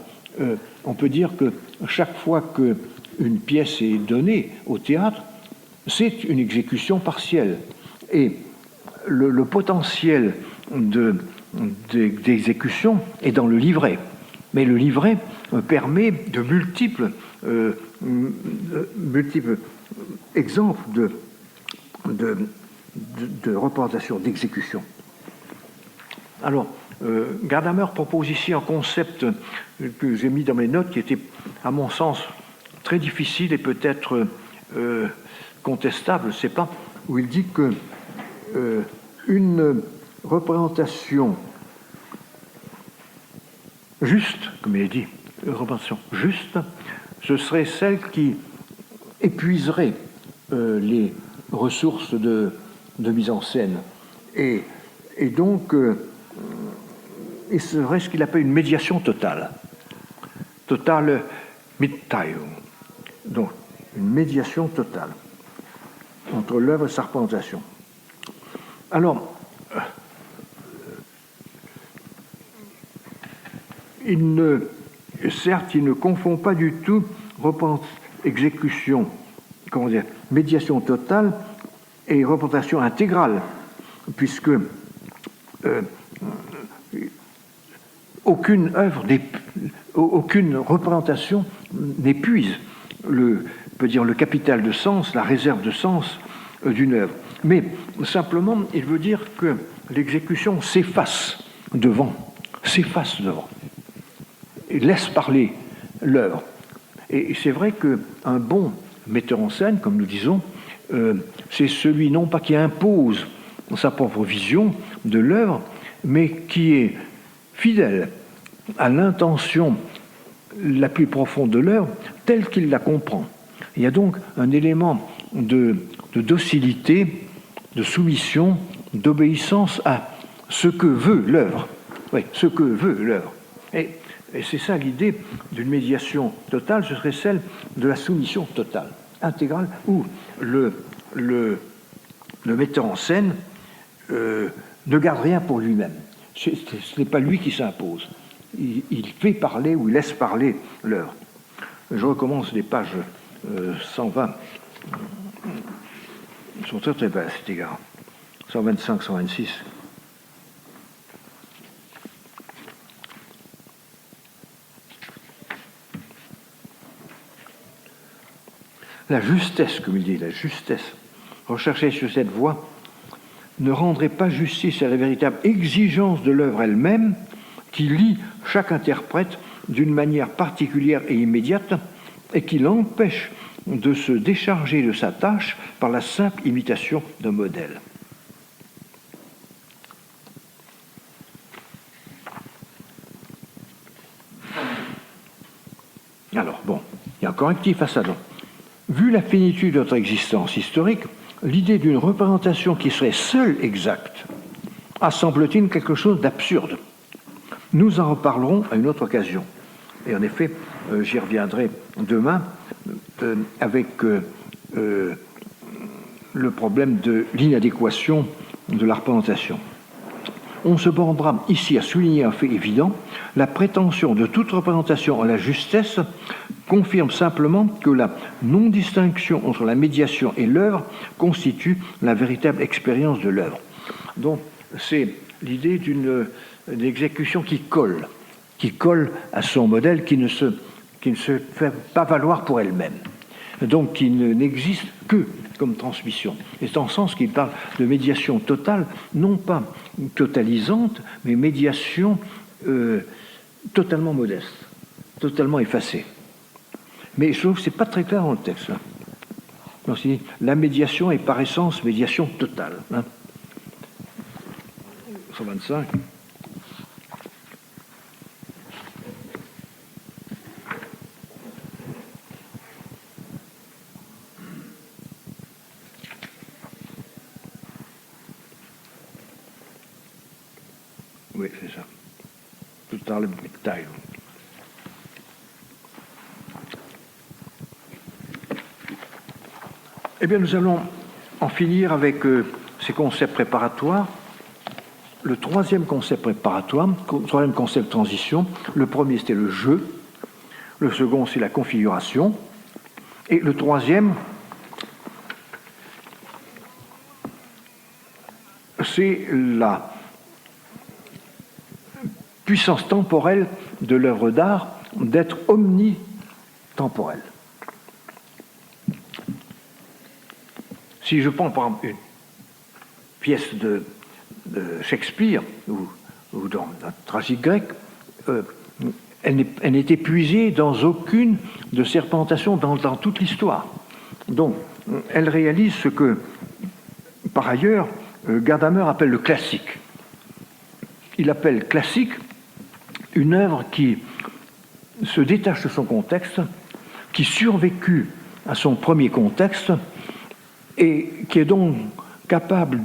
On peut dire que chaque fois qu'une pièce est donnée au théâtre, c'est une exécution partielle. Et le potentiel d'exécution est dans le livret. Mais le livret permet de multiples exemples de représentation, d'exécution. Alors, Gadamer propose ici un concept que j'ai mis dans mes notes qui était, à mon sens, très difficile et peut-être contestable, je ne sais pas, où il dit que une représentation juste, comme il est dit, une représentation juste, ce serait celle qui épuiserait les ressources de mise en scène. Et donc, il serait ce qu'il appelle une médiation totale. Totale Mitteilung. Donc, une médiation totale entre l'œuvre et sa représentation. Alors, certes, il ne confond pas du tout exécution, comment dire, médiation totale et représentation intégrale, puisque aucune représentation n'épuise le capital de sens, la réserve de sens d'une œuvre. Mais simplement, il veut dire que l'exécution s'efface devant, et laisse parler l'œuvre. Et c'est vrai qu'un bon metteur en scène, comme nous disons, c'est celui non pas qui impose sa propre vision de l'œuvre, mais qui est fidèle à l'intention la plus profonde de l'œuvre, telle qu'il la comprend. Il y a donc un élément de docilité, de soumission, d'obéissance à ce que veut l'œuvre. Oui, ce que veut l'œuvre. Et c'est ça l'idée d'une médiation totale, ce serait celle de la soumission totale, intégrale, où le metteur en scène ne garde rien pour lui-même. Ce n'est pas lui qui s'impose. Il fait parler ou il laisse parler l'œuvre. Je recommence les pages 120. Ils sont très très belles à cet égard. 125, 126. La justesse, comme il dit, la justesse, recherchée sur cette voie, ne rendrait pas justice à la véritable exigence de l'œuvre elle-même, qui lie chaque interprète d'une manière particulière et immédiate, et qui l'empêche de se décharger de sa tâche par la simple imitation d'un modèle. Alors, bon, il y a un correctif à ça, donc. Vu la finitude de notre existence historique, l'idée d'une représentation qui serait seule exacte a, semble-t-il, quelque chose d'absurde. Nous en reparlerons à une autre occasion. Et en effet, j'y reviendrai demain avec le problème de l'inadéquation de la représentation. On se bornera ici à souligner un fait évident, la prétention de toute représentation à la justesse confirme simplement que la non-distinction entre la médiation et l'œuvre constitue la véritable expérience de l'œuvre. Donc, c'est l'idée d'une exécution qui colle à son modèle, qui ne se fait pas valoir pour elle-même, donc qui n'existe que comme transmission. Et c'est en ce sens qu'il parle de médiation totale, non pas totalisante, mais médiation totalement modeste, totalement effacée. Mais je trouve que ce n'est pas très clair dans le texte. Hein. Donc, la médiation est par essence médiation totale. Hein. 125. Oui, c'est ça. Totale Mitteilung. Eh bien, nous allons en finir avec ces concepts préparatoires. Le troisième concept préparatoire, troisième concept de transition, le premier c'était le jeu, le second c'est la configuration, et le troisième c'est la puissance temporelle de l'œuvre d'art d'être omnitemporelle. Si je prends par exemple une pièce de Shakespeare ou dans la tragédie grecque, elle n'est épuisée dans aucune de ses représentations dans toute l'histoire. Donc, elle réalise ce que, par ailleurs, Gadamer appelle le classique. Il appelle classique une œuvre qui se détache de son contexte, qui survécut à son premier contexte et qui est donc capable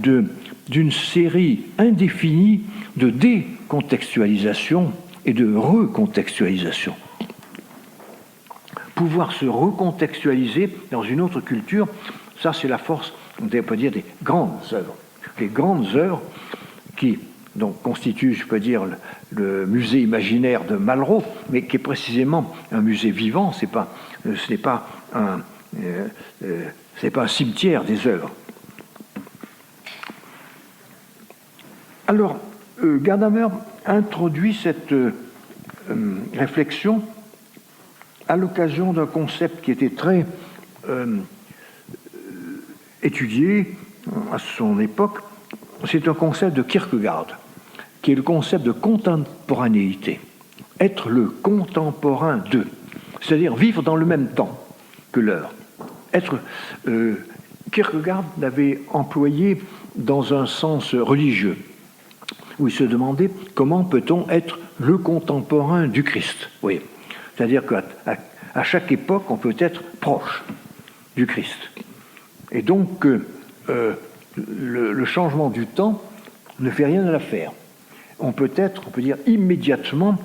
d'une série indéfinie de décontextualisation et de recontextualisation. Pouvoir se recontextualiser dans une autre culture, ça c'est la force, on peut dire, des grandes œuvres. Les grandes œuvres qui donc constituent, je peux dire, le musée imaginaire de Malraux, mais qui est précisément un musée vivant, ce n'est pas un cimetière des œuvres. Alors, Gadamer introduit cette réflexion à l'occasion d'un concept qui était très étudié à son époque. C'est un concept de Kierkegaard, qui est le concept de contemporanéité. Être le contemporain d'eux, c'est-à-dire vivre dans le même temps que l'heure. Kierkegaard l'avait employé dans un sens religieux, où il se demandait comment peut-on être le contemporain du Christ. Oui. C'est-à-dire qu'à chaque époque, on peut être proche du Christ. Et donc, le changement du temps ne fait rien à l'affaire. On peut dire, immédiatement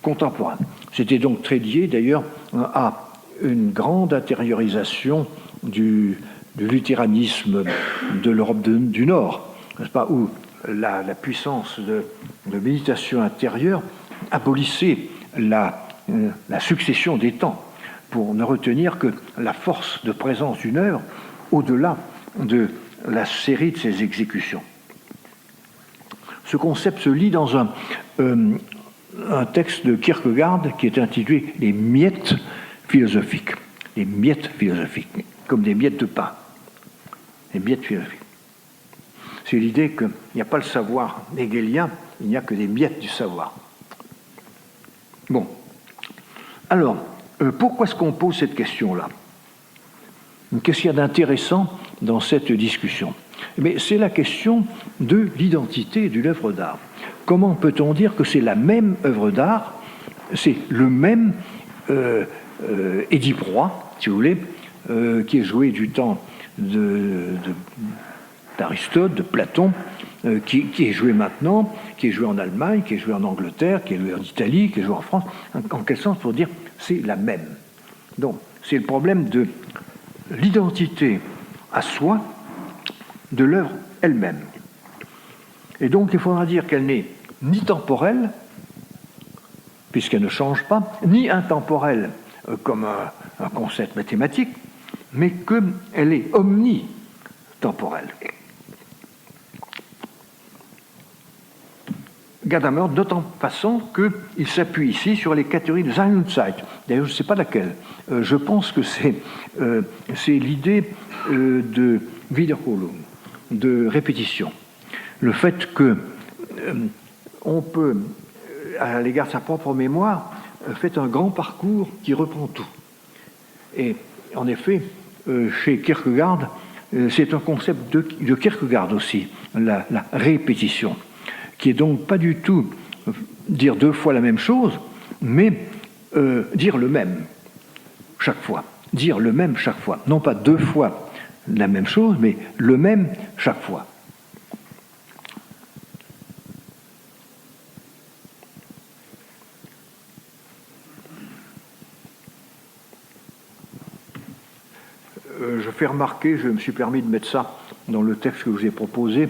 contemporain. C'était donc très lié, d'ailleurs, à une grande intériorisation du luthéranisme de l'Europe du Nord, n'est-ce pas, où la puissance de méditation intérieure abolissait la succession des temps pour ne retenir que la force de présence d'une œuvre au-delà de la série de ses exécutions. Ce concept se lit dans un texte de Kierkegaard qui est intitulé « Les miettes philosophiques ». Les miettes philosophiques, comme des miettes de pain. Les miettes philosophiques. C'est l'idée qu'il n'y a pas le savoir hegelien, il n'y a que des miettes du savoir. Bon. Alors, pourquoi est-ce qu'on pose cette question-là? Qu'est-ce qu'il y a d'intéressant dans cette discussion? Mais c'est la question de l'identité de l'œuvre d'art. Comment peut-on dire que c'est la même œuvre d'art, c'est le même Édipe Roi, si vous voulez, qui est joué du temps d'Aristote, de Platon, qui est joué maintenant, qui est joué en Allemagne, qui est joué en Angleterre, qui est joué en Italie, qui est joué en France. En quel sens pour dire c'est la même? Donc, c'est le problème de l'identité à soi de l'œuvre elle-même. Et donc, il faudra dire qu'elle n'est ni temporelle, puisqu'elle ne change pas, ni intemporelle, comme un concept mathématique, mais qu'elle est omnitemporelle. Gadamer, d'autant façon qu'il s'appuie ici sur les catégories de Sein und Zeit. D'ailleurs, je ne sais pas laquelle. Je pense que c'est l'idée de Wiederholung, de répétition. Le fait que on peut, à l'égard de sa propre mémoire, faire un grand parcours qui reprend tout. Et en effet, chez Kierkegaard, c'est un concept de Kierkegaard aussi, la répétition, qui est donc pas du tout dire deux fois la même chose, mais dire le même chaque fois. Dire le même chaque fois. Non pas deux fois la même chose, mais le même chaque fois. fait remarquer, je me suis permis de mettre ça dans le texte que je vous ai proposé,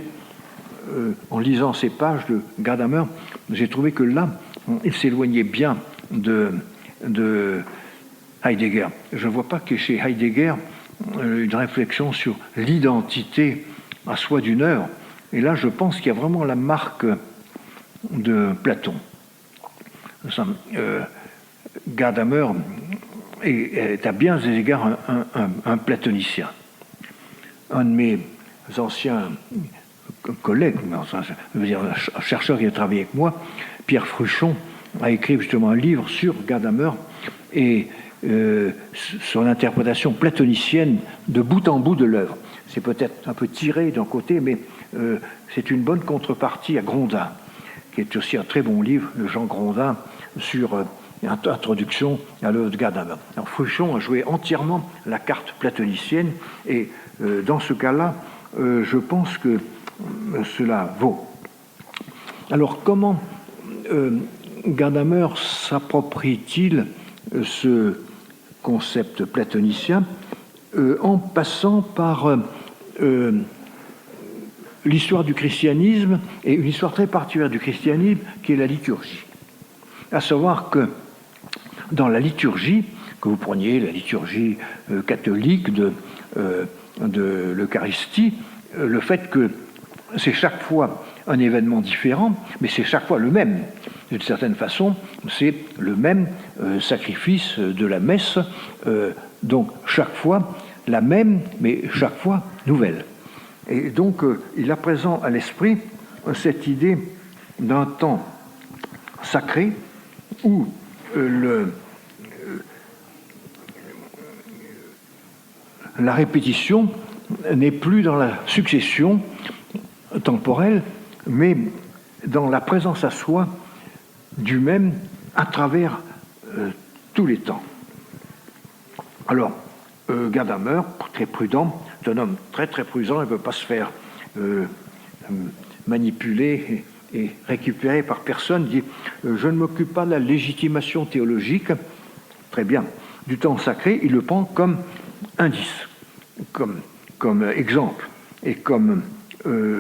en lisant ces pages de Gadamer, j'ai trouvé que là, il s'éloignait bien de Heidegger. Je ne vois pas que chez Heidegger, une réflexion sur l'identité à soi d'une œuvre. Et là, je pense qu'il y a vraiment la marque de Platon. Gadamer est à bien des égards un platonicien. Un de mes anciens collègues, je veux dire, un chercheur qui a travaillé avec moi, Pierre Fruchon, a écrit justement un livre sur Gadamer et son interprétation platonicienne de bout en bout de l'œuvre. C'est peut-être un peu tiré d'un côté, mais c'est une bonne contrepartie à Grondin, qui est aussi un très bon livre de Jean Grondin sur introduction à l'œuvre de Gadamer. Alors Fruchon a joué entièrement la carte platonicienne et dans ce cas-là, je pense que cela vaut. Alors comment Gadamer s'approprie-t-il ce concept platonicien en passant par l'histoire du christianisme et une histoire très particulière du christianisme qui est la liturgie. À savoir que dans la liturgie, que vous preniez la liturgie catholique de l'Eucharistie, le fait que c'est chaque fois un événement différent, mais c'est chaque fois le même. D'une certaine façon, c'est le même sacrifice de la messe, donc chaque fois la même, mais chaque fois nouvelle. Et donc, il a présent à l'esprit cette idée d'un temps sacré où la répétition n'est plus dans la succession temporelle, mais dans la présence à soi du même à travers tous les temps. Alors, Gadamer, très prudent, c'est un homme très très prudent, il ne peut pas se faire manipuler et récupérer par personne, dit je ne m'occupe pas de la légitimation théologique, très bien, du temps sacré, il le prend comme indice, comme exemple et comme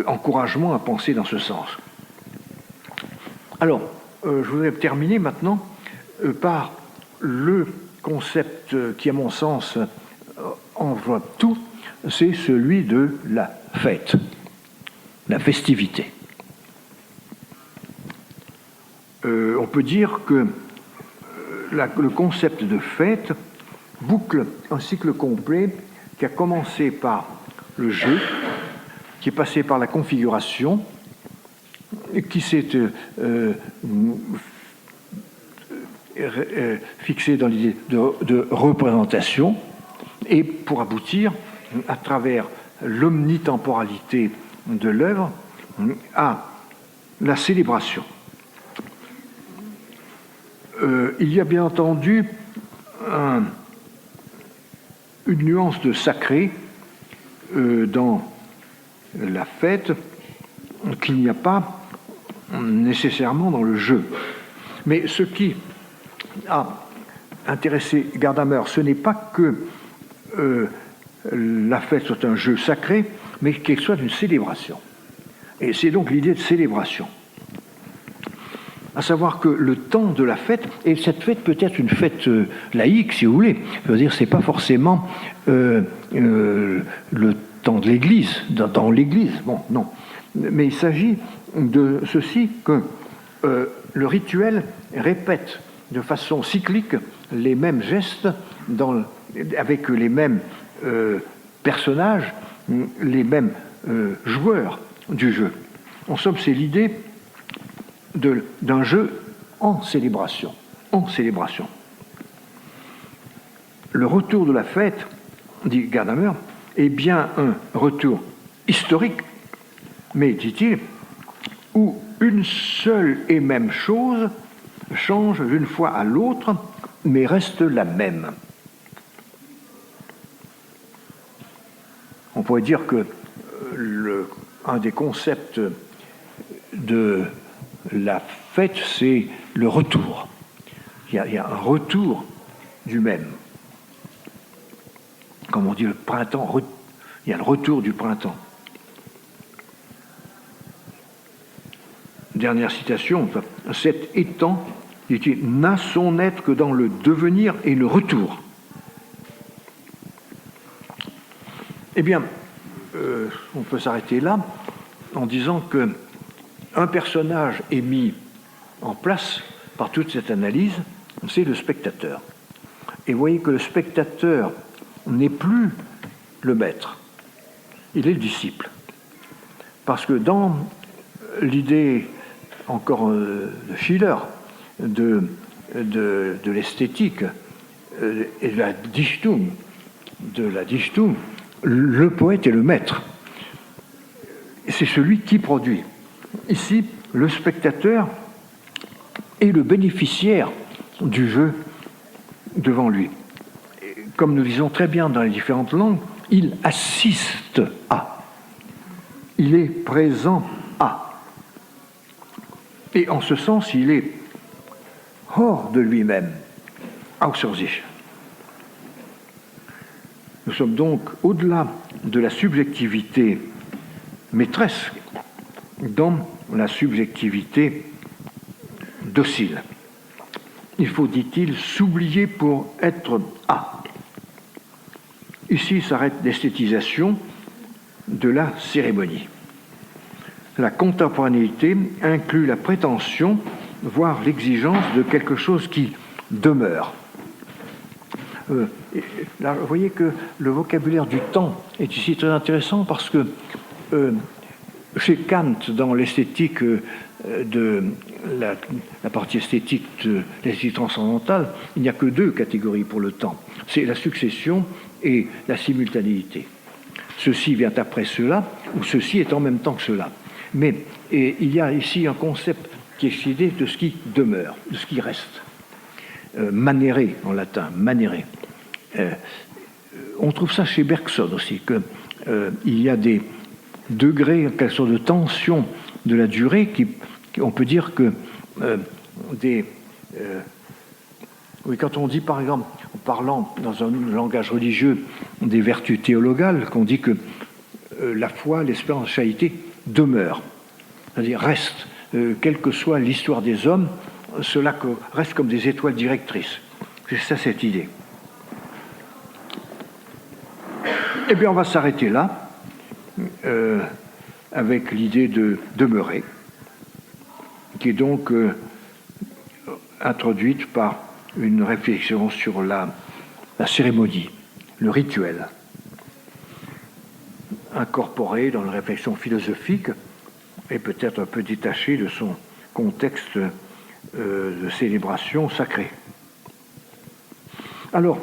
encouragement à penser dans ce sens. Alors, je voudrais terminer maintenant par le concept qui, à mon sens, enveloppe tout, c'est celui de la fête, la festivité. On peut dire que le concept de fête boucle un cycle complet qui a commencé par le jeu, qui est passé par la configuration, qui s'est fixé dans l'idée de représentation, et pour aboutir, à travers l'omnitemporalité de l'œuvre, à la célébration. Il y a bien entendu une nuance de sacré dans la fête qu'il n'y a pas nécessairement dans le jeu. Mais ce qui a intéressé Gadamer, ce n'est pas que la fête soit un jeu sacré, mais qu'elle soit une célébration. Et c'est donc l'idée de célébration. À savoir que le temps de la fête, et cette fête peut être une fête laïque, si vous voulez, je veux dire, c'est pas forcément le temps de l'Église, dans l'Église, bon, non. Mais il s'agit de ceci, que le rituel répète de façon cyclique les mêmes gestes avec les mêmes personnages, les mêmes joueurs du jeu. En somme, c'est l'idée d'un jeu en célébration. En célébration. Le retour de la fête, dit Gadamer, est bien un retour historique, mais, dit-il, où une seule et même chose change d'une fois à l'autre, mais reste la même. On pourrait dire que un des concepts de la fête, c'est le retour. Il y a un retour du même. comme on dit, le printemps, il y a le retour du printemps. Dernière citation, cet étang n'a son être que dans le devenir et le retour. Eh bien, on peut s'arrêter là en disant qu'un personnage est mis en place par toute cette analyse, c'est le spectateur. Et vous voyez que le spectateur n'est plus le maître, il est le disciple. Parce que dans l'idée, encore de Schiller, de l'esthétique et de la Dichtung, le poète est le maître. C'est celui qui produit. Ici, le spectateur est le bénéficiaire du jeu devant lui. Comme nous disons très bien dans les différentes langues, il assiste à. Il est présent à. Et en ce sens, il est hors de lui-même, außer sich. Nous sommes donc au-delà de la subjectivité maîtresse dans la subjectivité docile. Il faut, dit-il, s'oublier pour être à. Ici s'arrête l'esthétisation de la cérémonie. La contemporanéité inclut la prétention, voire l'exigence de quelque chose qui demeure. Là, vous voyez que le vocabulaire du temps est ici très intéressant parce que chez Kant, dans l'esthétique de la partie esthétique de l'esthétique transcendantale, il n'y a que deux catégories pour le temps. C'est la succession et la simultanéité. Ceci vient après cela, ou ceci est en même temps que cela. Mais il y a ici un concept qui est l'idée de ce qui demeure, de ce qui reste. Manere en latin, manere. On trouve ça chez Bergson aussi, qu'il y a des degrés, quelque sorte de tension de la durée, on peut dire que oui, quand on dit par exemple, en parlant dans un langage religieux des vertus théologales, qu'on dit que la foi, l'espérance, la charité demeurent, c'est-à-dire restent, quelle que soit l'histoire des hommes, cela reste comme des étoiles directrices. C'est ça cette idée. Eh bien, on va s'arrêter là, avec l'idée de demeurer, qui est donc introduite par une réflexion sur la cérémonie, le rituel, incorporé dans la réflexion philosophique et peut-être un peu détaché de son contexte de célébration sacrée. Alors,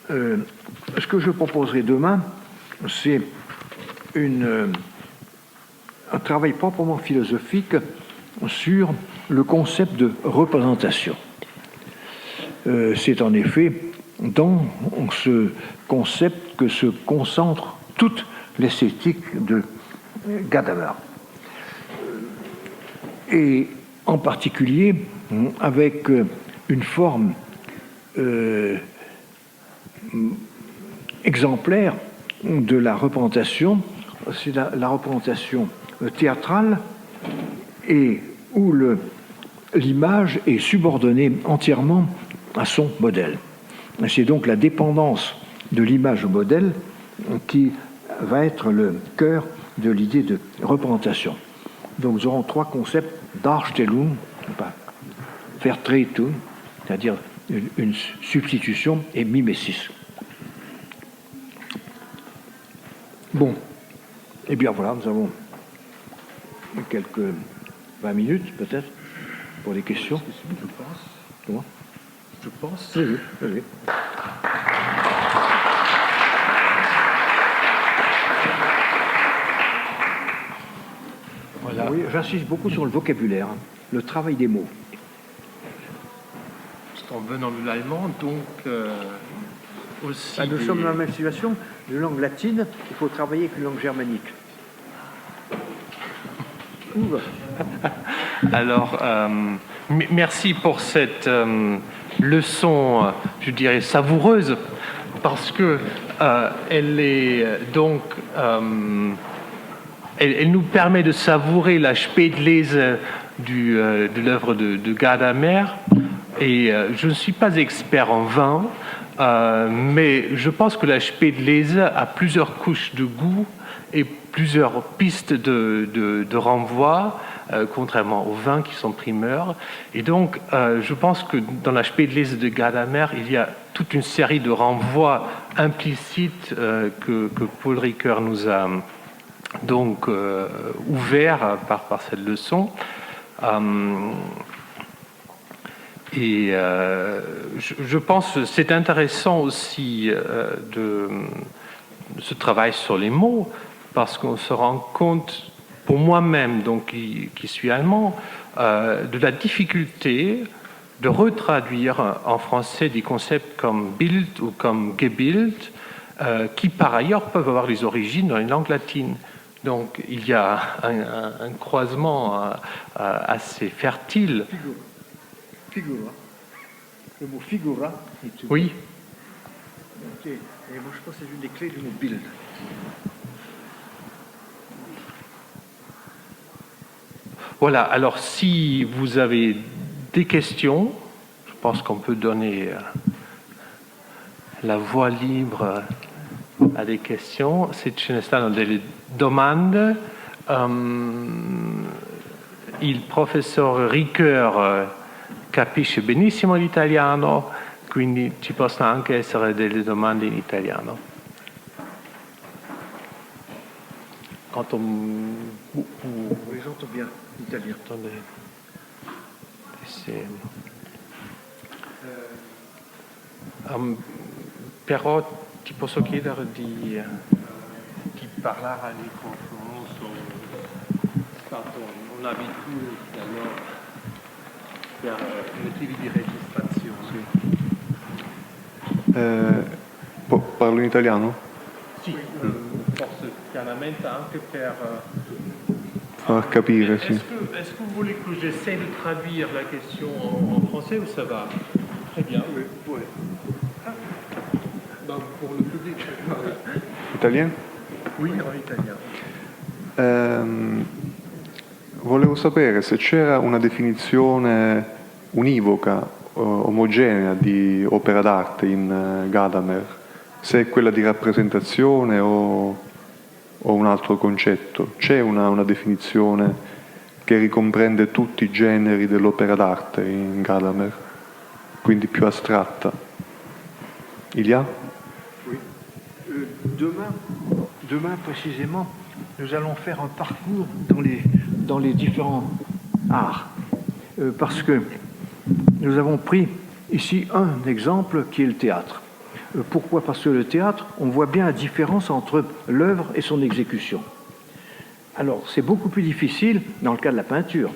ce que je proposerai demain, c'est un travail proprement philosophique sur le concept de représentation. C'est en effet dans ce concept que se concentre toute l'esthétique de Gadamer. Et en particulier avec une forme exemplaire de la représentation, c'est la représentation théâtrale et où l'image est subordonnée entièrement à son modèle. C'est donc la dépendance de l'image au modèle qui va être le cœur de l'idée de représentation. Donc nous aurons trois concepts, Darstellung, Vertretung, c'est-à-dire une substitution, et mimesis. Bon, eh bien voilà, nous avons quelques 20 minutes peut-être pour les questions. Je pense. Comment ? Je pense. Oui, oui, oui. Voilà. Oui, j'insiste beaucoup sur le vocabulaire, le travail des mots. En venant de l'allemand, donc aussi. Nous sommes dans la même situation. Une langue latine, il faut travailler avec une langue germanique. Alors, merci pour cette leçon, je dirais, savoureuse parce que elle est donc elle nous permet de savourer la Spätlese de l'œuvre de Gadamer. Et je ne suis pas expert en vin, mais je pense que la Spätlese a plusieurs couches de goût et plusieurs pistes de renvoi, contrairement aux vins qui sont primeurs. Et donc, je pense que dans la Spätlese de Gadamer, il y a toute une série de renvois implicites que Paul Ricoeur nous a donc ouverts par cette leçon. Et je pense que c'est intéressant aussi de ce travail sur les mots, parce qu'on se rend compte, pour moi-même, donc qui suis allemand, de la difficulté de retraduire en français des concepts comme Bild ou comme Gebild, qui par ailleurs peuvent avoir des origines dans les langues latines. Donc il y a un croisement assez fertile. Figura. Le mot figura est une... Oui. Ok. Et moi, je pense que c'est une des clés du mot build. Voilà, alors si vous avez des questions, je pense qu'on peut donner la voie libre a delle questions. Se ce ne stanno delle domande, il professor Ricoeur capisce benissimo l'italiano, quindi ci possono anche essere delle domande in italiano. Quand on... J'entends bien l'italien. Attendez. Però ti posso chiedere di parlare nei confronti, sono stato un'abitudine allora per motivi di registrazione. Parlo in italiano? Sì, forse chiaramente anche per Far capire, sì. Est-ce que vous voulez que j'essaie de traduire la question en français ou ça va? Très bien. Oui. Ouais. Ben, pour le public. Italien? Oui, en italien. Volevo sapere se c'era una definizione univoca, omogenea di opera d'arte in Gadamer, se è quella di rappresentazione o un altro concetto. C'è una definizione che ricomprende tutti i generi dell'opera d'arte in Gadamer, quindi più astratta. Il y a? Oui. Demain précisément, nous allons faire un parcours dans les différents arts. Parce que nous avons pris ici un exemple qui est le théâtre. Pourquoi? Parce que le théâtre, on voit bien la différence entre l'œuvre et son exécution. Alors, c'est beaucoup plus difficile dans le cas de la peinture.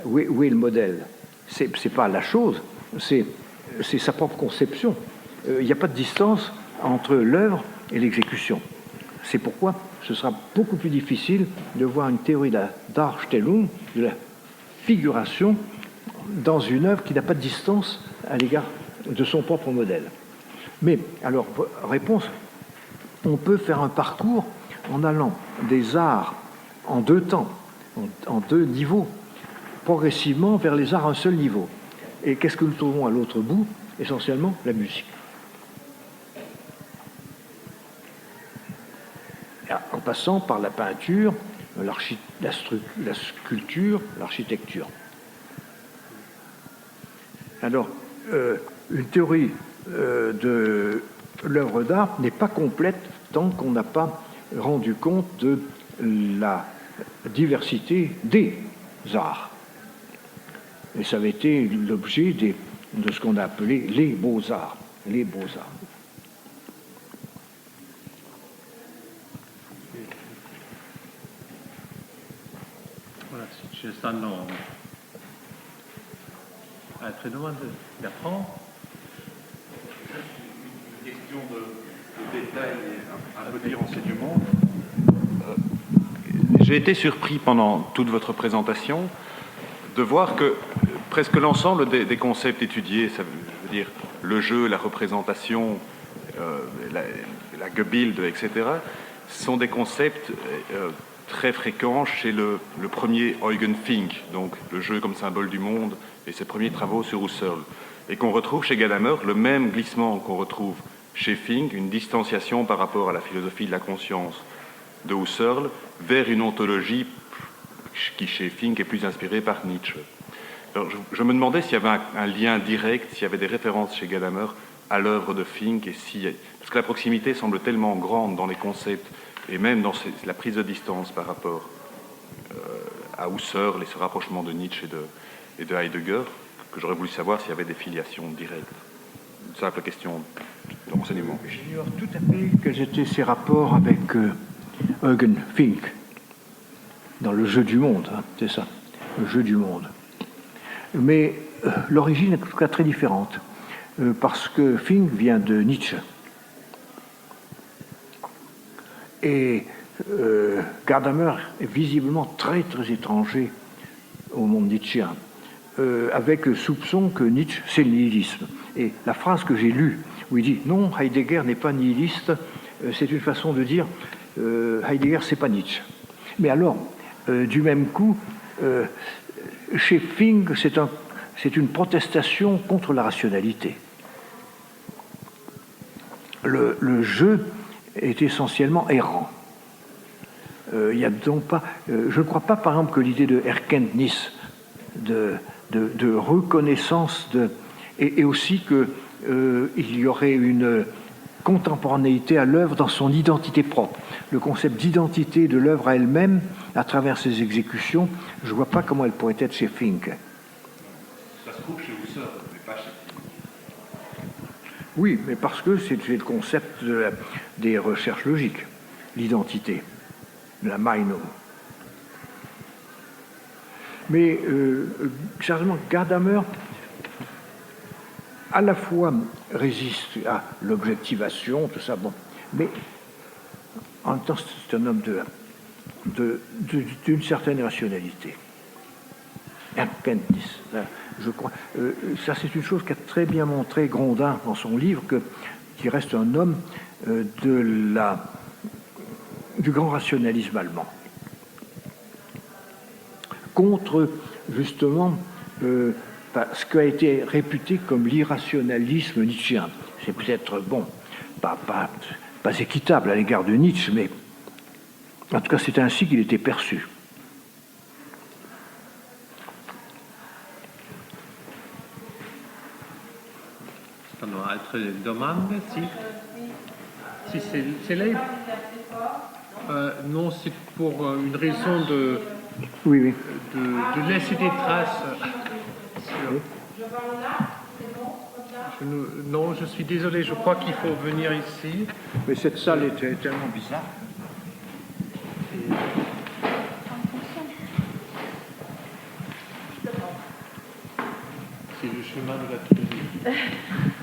Où est le modèle? C'est pas la chose, c'est sa propre conception. Il n'y a pas de distance entre l'œuvre et l'exécution. C'est pourquoi ce sera beaucoup plus difficile de voir une théorie de la Darstellung, de la figuration, dans une œuvre qui n'a pas de distance à l'égard de son propre modèle. Mais, alors, réponse, on peut faire un parcours en allant des arts en deux temps, en deux niveaux, progressivement vers les arts à un seul niveau. Et qu'est-ce que nous trouvons à l'autre bout? Essentiellement, la musique. En passant par la peinture, la sculpture, l'architecture. Alors, une théorie de l'œuvre d'art n'est pas complète tant qu'on n'a pas rendu compte de la diversité des arts. Et ça avait été l'objet de ce qu'on a appelé les beaux-arts. Les beaux-arts. Voilà, si ci stanno altre domande. Bertrand? Une question de détail et un peu de renseignement. J'ai été surpris pendant toute votre présentation de voir que presque l'ensemble des concepts étudiés, ça veut dire le jeu, la représentation la Gebilde, etc., sont des concepts très fréquents chez le premier Eugen Fink, donc le jeu comme symbole du monde, et ses premiers travaux sur Husserl. Et qu'on retrouve chez Gadamer le même glissement qu'on retrouve chez Fink, une distanciation par rapport à la philosophie de la conscience de Husserl, vers une ontologie qui, chez Fink, est plus inspirée par Nietzsche. Alors, je me demandais s'il y avait un lien direct, s'il y avait des références chez Gadamer à l'œuvre de Fink, parce que la proximité semble tellement grande dans les concepts, et même dans la prise de distance par rapport à Husserl et ce rapprochement de Nietzsche et de Heidegger, que j'aurais voulu savoir s'il y avait des filiations directes. Une simple question de renseignement. J'ignore tout à fait quels étaient ses rapports avec Eugen Fink, dans le jeu du monde, hein, c'est ça, le jeu du monde. Mais l'origine est en tout cas très différente, parce que Fink vient de Nietzsche. Et Gadamer est visiblement très très étranger au monde nietzschéen, avec le soupçon que Nietzsche, c'est le nihilisme. Et la phrase que j'ai lue, où il dit « Non, Heidegger n'est pas nihiliste », c'est une façon de dire Heidegger, c'est pas Nietzsche. Mais alors, du même coup, chez Fink, c'est une protestation contre la rationalité. Le jeu est essentiellement errant. Il y a donc pas, je ne crois pas, par exemple, que l'idée de Erkenntnis, de reconnaissance, et aussi qu'il y aurait une contemporanéité à l'œuvre dans son identité propre. Le concept d'identité de l'œuvre à elle-même, à travers ses exécutions, je ne vois pas comment elle pourrait être chez Fink. Ça se trouve chez Husserl, mais pas chez Fink. Oui, mais parce que c'est le concept des recherches logiques, l'identité, la Meinung. Mais sérieusement, Gadamer à la fois résiste à l'objectivation, tout ça, bon, mais en même temps c'est un homme d'une certaine rationalité. Erkenntnis, je crois. Ça c'est une chose qu'a très bien montré Grondin dans son livre, qui reste un homme du grand rationalisme allemand. Contre, justement, ce qui a été réputé comme l'irrationalisme nietzschéen. C'est peut-être, bon, pas équitable à l'égard de Nietzsche, mais en tout cas, c'est ainsi qu'il était perçu. Sono altre domande? Si c'est lei? Non, c'est pour une raison de laisser des traces. Non, je suis désolé, je crois qu'il faut venir ici. Mais cette salle est tellement bizarre. C'est le chemin de la Tunisie.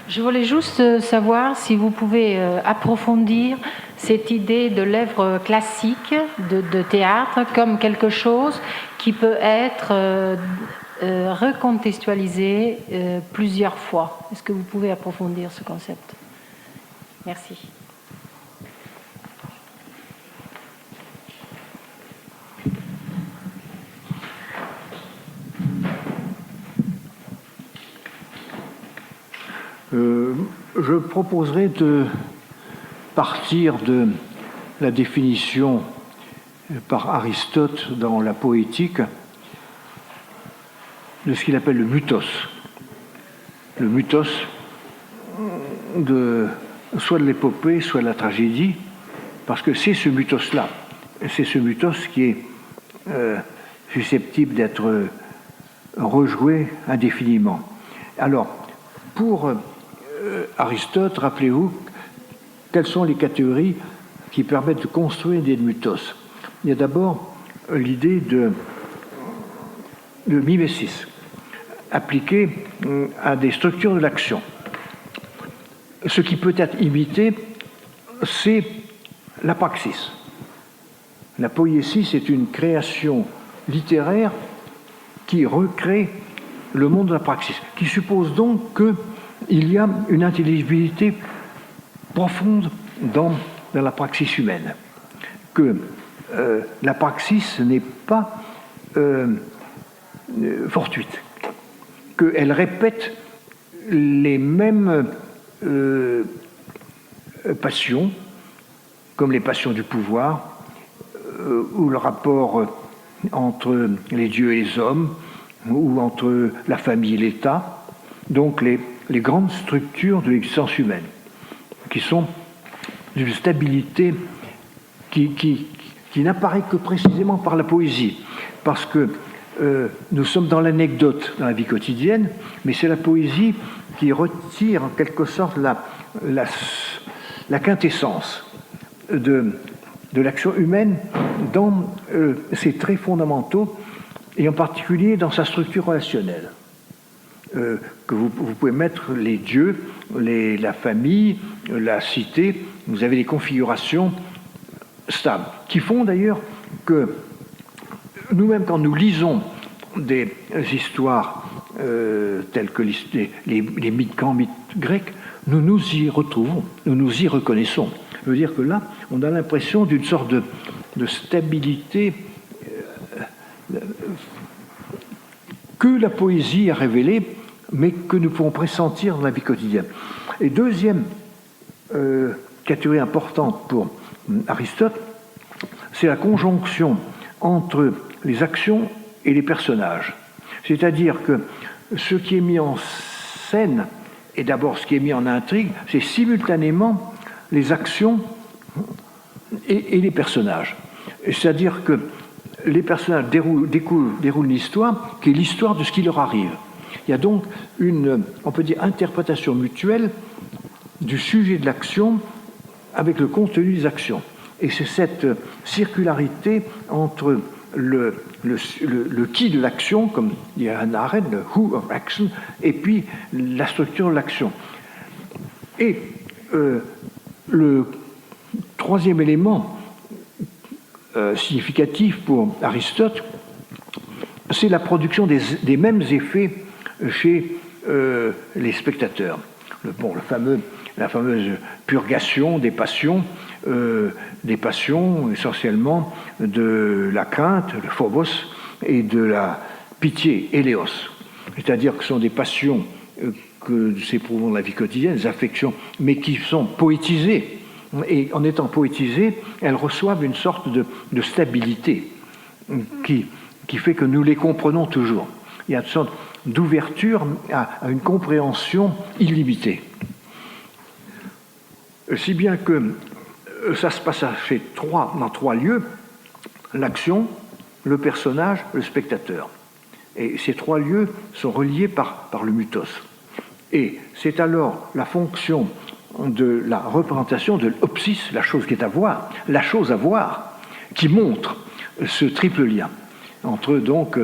Je voulais juste savoir si vous pouvez approfondir cette idée de l'œuvre classique de théâtre comme quelque chose qui peut être recontextualisé plusieurs fois. Est-ce que vous pouvez approfondir ce concept? Merci. Je proposerai de partir de la définition par Aristote dans la poétique de ce qu'il appelle le mythos. Le mythos soit de l'épopée, soit de la tragédie, parce que c'est ce mythos-là, c'est ce mythos qui est susceptible d'être rejoué indéfiniment. Alors, pour Aristote, rappelez-vous, quelles sont les catégories qui permettent de construire des mythos? Il y a d'abord l'idée de mimesis, appliquée à des structures de l'action. Ce qui peut être imité, c'est la praxis. La poésie, c'est une création littéraire qui recrée le monde de la praxis, qui suppose donc qu'il y a une intelligibilité profonde dans la praxis humaine, que la praxis n'est pas fortuite, qu'elle répète les mêmes passions, comme les passions du pouvoir, ou le rapport entre les dieux et les hommes, ou entre la famille et l'État, donc les grandes structures de l'existence humaine, qui sont d'une stabilité qui n'apparaît que précisément par la poésie, parce que nous sommes dans l'anecdote dans la vie quotidienne, mais c'est la poésie qui retire en quelque sorte la quintessence de l'action humaine dans ses traits fondamentaux, et en particulier dans sa structure relationnelle. Que vous pouvez mettre les dieux, la famille, la cité, vous avez des configurations stables, qui font d'ailleurs que nous-mêmes, quand nous lisons des histoires telles que les grands mythes grecs, nous nous y retrouvons, nous nous y reconnaissons. Je veux dire que là, on a l'impression d'une sorte de stabilité que la poésie a révélée, mais que nous pouvons pressentir dans la vie quotidienne. Et deuxième catégorie importante pour Aristote, c'est la conjonction entre les actions et les personnages. C'est-à-dire que ce qui est mis en scène, et d'abord ce qui est mis en intrigue, c'est simultanément les actions et les personnages. C'est-à-dire que les personnages déroulent une histoire qui est l'histoire de ce qui leur arrive. Il y a donc une, on peut dire, interprétation mutuelle du sujet de l'action avec le contenu des actions. Et c'est cette circularité entre le qui de l'action, comme dit Hannah Arendt, le who of action, et puis la structure de l'action. Et le troisième élément significatif pour Aristote, c'est la production des mêmes effets chez les spectateurs. La fameuse purgation des passions essentiellement de la crainte, le phobos, et de la pitié, éléos. C'est-à-dire que ce sont des passions que nous éprouvons dans la vie quotidienne, des affections, mais qui sont poétisées. Et en étant poétisées, elles reçoivent une sorte de stabilité qui fait que nous les comprenons toujours. Il y a une sorte d'ouverture à une compréhension illimitée. Si bien que ça se passe dans trois lieux, l'action, le personnage, le spectateur. Et ces trois lieux sont reliés par le mythos. Et c'est alors la fonction de la représentation de l'opsis, la chose qui est à voir, la chose à voir, qui montre ce triple lien entre donc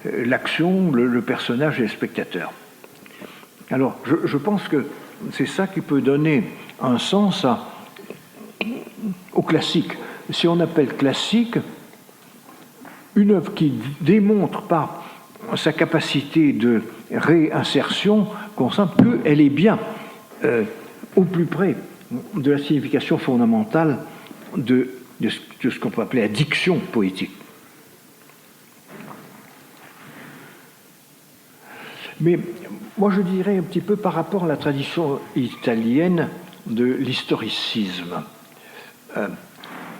l'action, le personnage et le spectateur. Alors, je pense que c'est ça qui peut donner un sens au classique. Si on appelle classique une œuvre qui démontre par sa capacité de réinsertion, qu'on sent qu'elle est bien au plus près de la signification fondamentale de ce qu'on peut appeler la diction poétique. Mais moi je dirais un petit peu par rapport à la tradition italienne de l'historicisme.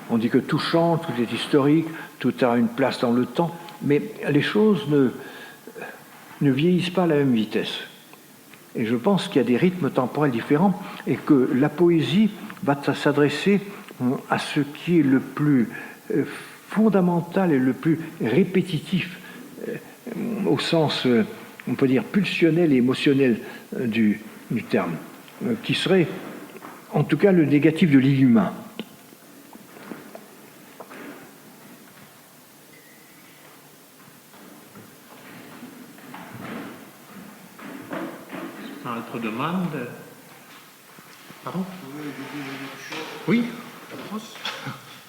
On dit que tout change, tout est historique, tout a une place dans le temps, mais les choses ne vieillissent pas à la même vitesse. Et je pense qu'il y a des rythmes temporels différents et que la poésie va s'adresser à ce qui est le plus fondamental et le plus répétitif, au sens, on peut dire, pulsionnel et émotionnel du terme, qui serait en tout cas le négatif de l'inhumain. Altre domande? Pardon? Oui?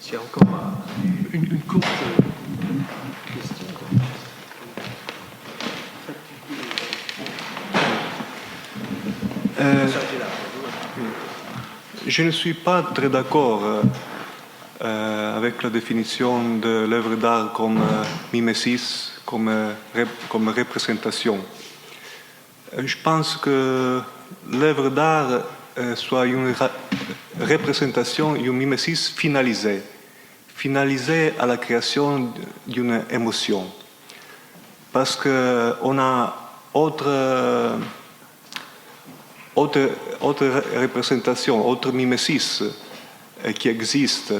S'il y a encore une courte question. je ne suis pas très d'accord avec la définition de l'œuvre d'art comme mimesis, comme représentation. Je pense que l'œuvre d'art soit une représentation, une mimesis finalisée à la création d'une émotion. Parce qu'on a autre représentation, autre mimesis qui existe.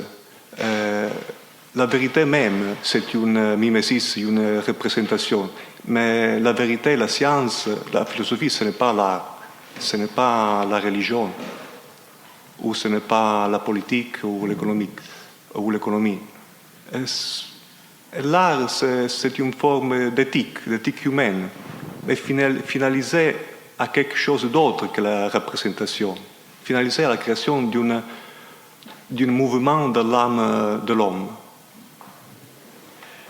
La vérité même, c'est une mimesis, une représentation. Mais la vérité, la science, la philosophie, ce n'est pas l'art, ce n'est pas la religion, ou ce n'est pas la politique ou l'économie. L'art, c'est une forme d'éthique humaine, mais finalisée à quelque chose d'autre que la représentation, finalisée à la création d'un mouvement de l'âme de l'homme.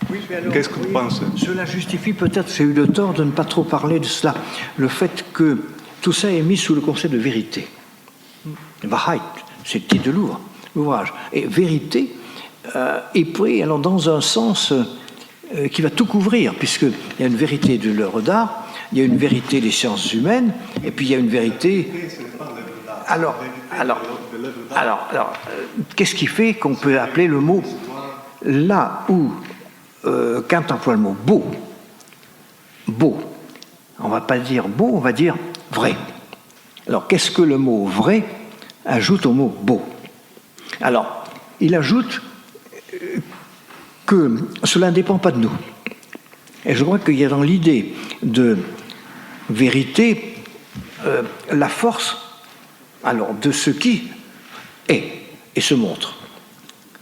Oui, alors, qu'est-ce que vous pensez? Cela justifie peut-être, j'ai eu le tort de ne pas trop parler de cela, le fait que tout ça est mis sous le concept de vérité. Wahrheit, c'est le titre de l'ouvrage. Et vérité est pris alors, dans un sens qui va tout couvrir, puisqu'il y a une vérité de l'œuvre d'art, il y a une vérité des sciences humaines, et puis il y a une vérité... Alors, qu'est-ce qui fait qu'on peut appeler le mot là où Kant emploie le mot beau, on ne va pas dire beau, on va dire vrai. Alors, qu'est-ce que le mot vrai ajoute au mot beau? Alors, il ajoute que cela ne dépend pas de nous. Et je crois qu'il y a dans l'idée de vérité la force alors, de ce qui est et se montre,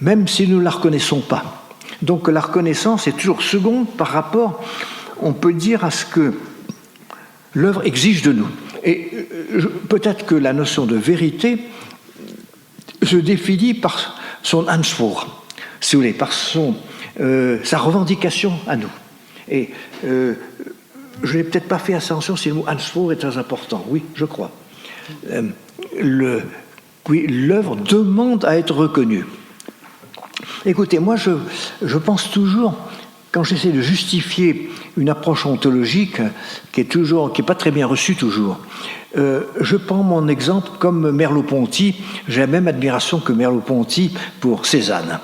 même si nous ne la reconnaissons pas. Donc la reconnaissance est toujours seconde par rapport, on peut dire, à ce que l'œuvre exige de nous. Et peut-être que la notion de vérité se définit par son Anspruch, si vous voulez, par sa revendication à nous. Et je n'ai peut-être pas fait attention si le mot Anspruch est très important. Oui, je crois. L'œuvre demande à être reconnue. Écoutez, moi je pense toujours, quand j'essaie de justifier une approche ontologique qui est pas très bien reçue toujours, je prends mon exemple comme Merleau-Ponty. J'ai la même admiration que Merleau-Ponty pour Cézanne.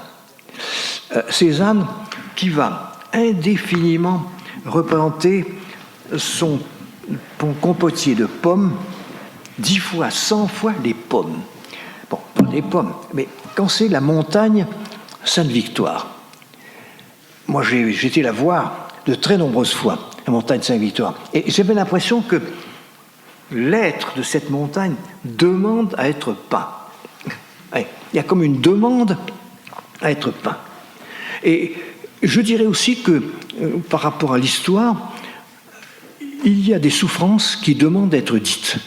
Cézanne qui va indéfiniment représenter son compotier de pommes 10 fois, 100 fois les pommes. Bon, pas les pommes, mais quand c'est la montagne Sainte-Victoire. Moi, j'ai été la voir de très nombreuses fois, la montagne Sainte-Victoire. Et j'avais l'impression que l'être de cette montagne demande à être peint. Il y a comme une demande à être peint. Et je dirais aussi que, par rapport à l'histoire, il y a des souffrances qui demandent à être dites,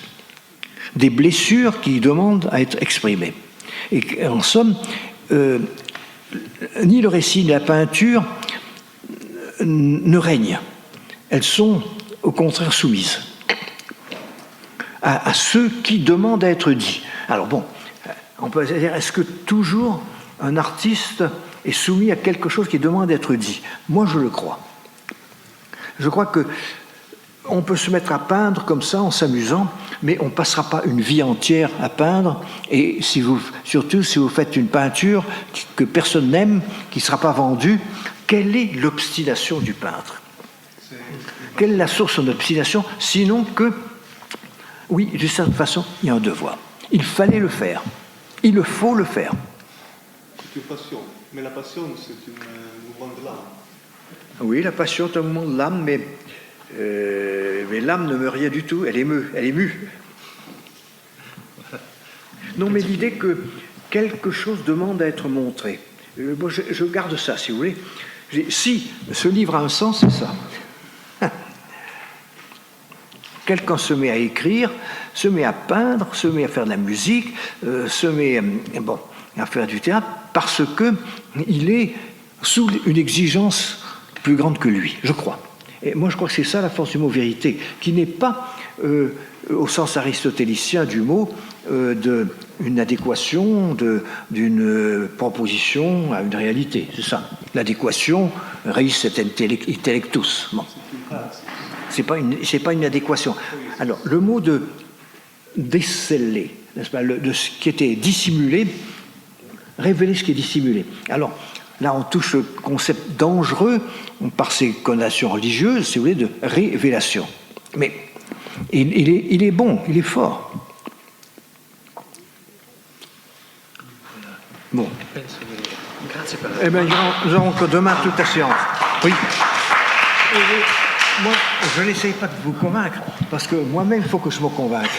des blessures qui demandent à être exprimées. Et en somme, ni le récit ni la peinture ne règnent. Elles sont au contraire soumises à ceux qui demandent à être dits. Alors bon, on peut dire, est-ce que toujours un artiste est soumis à quelque chose qui demande à être dit? Moi, je le crois. Je crois que on peut se mettre à peindre comme ça en s'amusant, mais on ne passera pas une vie entière à peindre. Et surtout si vous faites une peinture que personne n'aime, qui ne sera pas vendue, quelle est l'obstination du peintre? Quelle est la source de son obstination? Sinon que, oui, d'une certaine façon, il y a un devoir. Il fallait le faire. Il faut le faire. C'est une passion. Mais la passion, c'est un mouvement de l'âme. Oui, la passion est un mouvement de l'âme, mais l'âme ne meurt rien du tout, elle est mue. Non, mais l'idée que quelque chose demande à être montré. Moi, je garde ça, si vous voulez. Si ce livre a un sens, c'est ça. Quelqu'un se met à écrire, se met à peindre, se met à faire de la musique, se met à faire du théâtre, parce qu'il est sous une exigence plus grande que lui, je crois. Et moi, je crois que c'est ça la force du mot vérité, qui n'est pas, au sens aristotélicien du mot, d'une adéquation d'une proposition à une réalité. C'est ça. L'adéquation, res et intellectus. Bon. C'est pas une adéquation. Alors, le mot de déceler, n'est-ce pas, de ce qui était dissimulé, révéler ce qui est dissimulé. Alors, là, on touche le concept dangereux, par ses connotations religieuses, si vous voulez, de révélation. Mais il est bon, il est fort. Bon. Eh bien, nous aurons que demain toute la séance. Oui. Moi, je n'essaye pas de vous convaincre, parce que moi-même, il faut que je me convainque.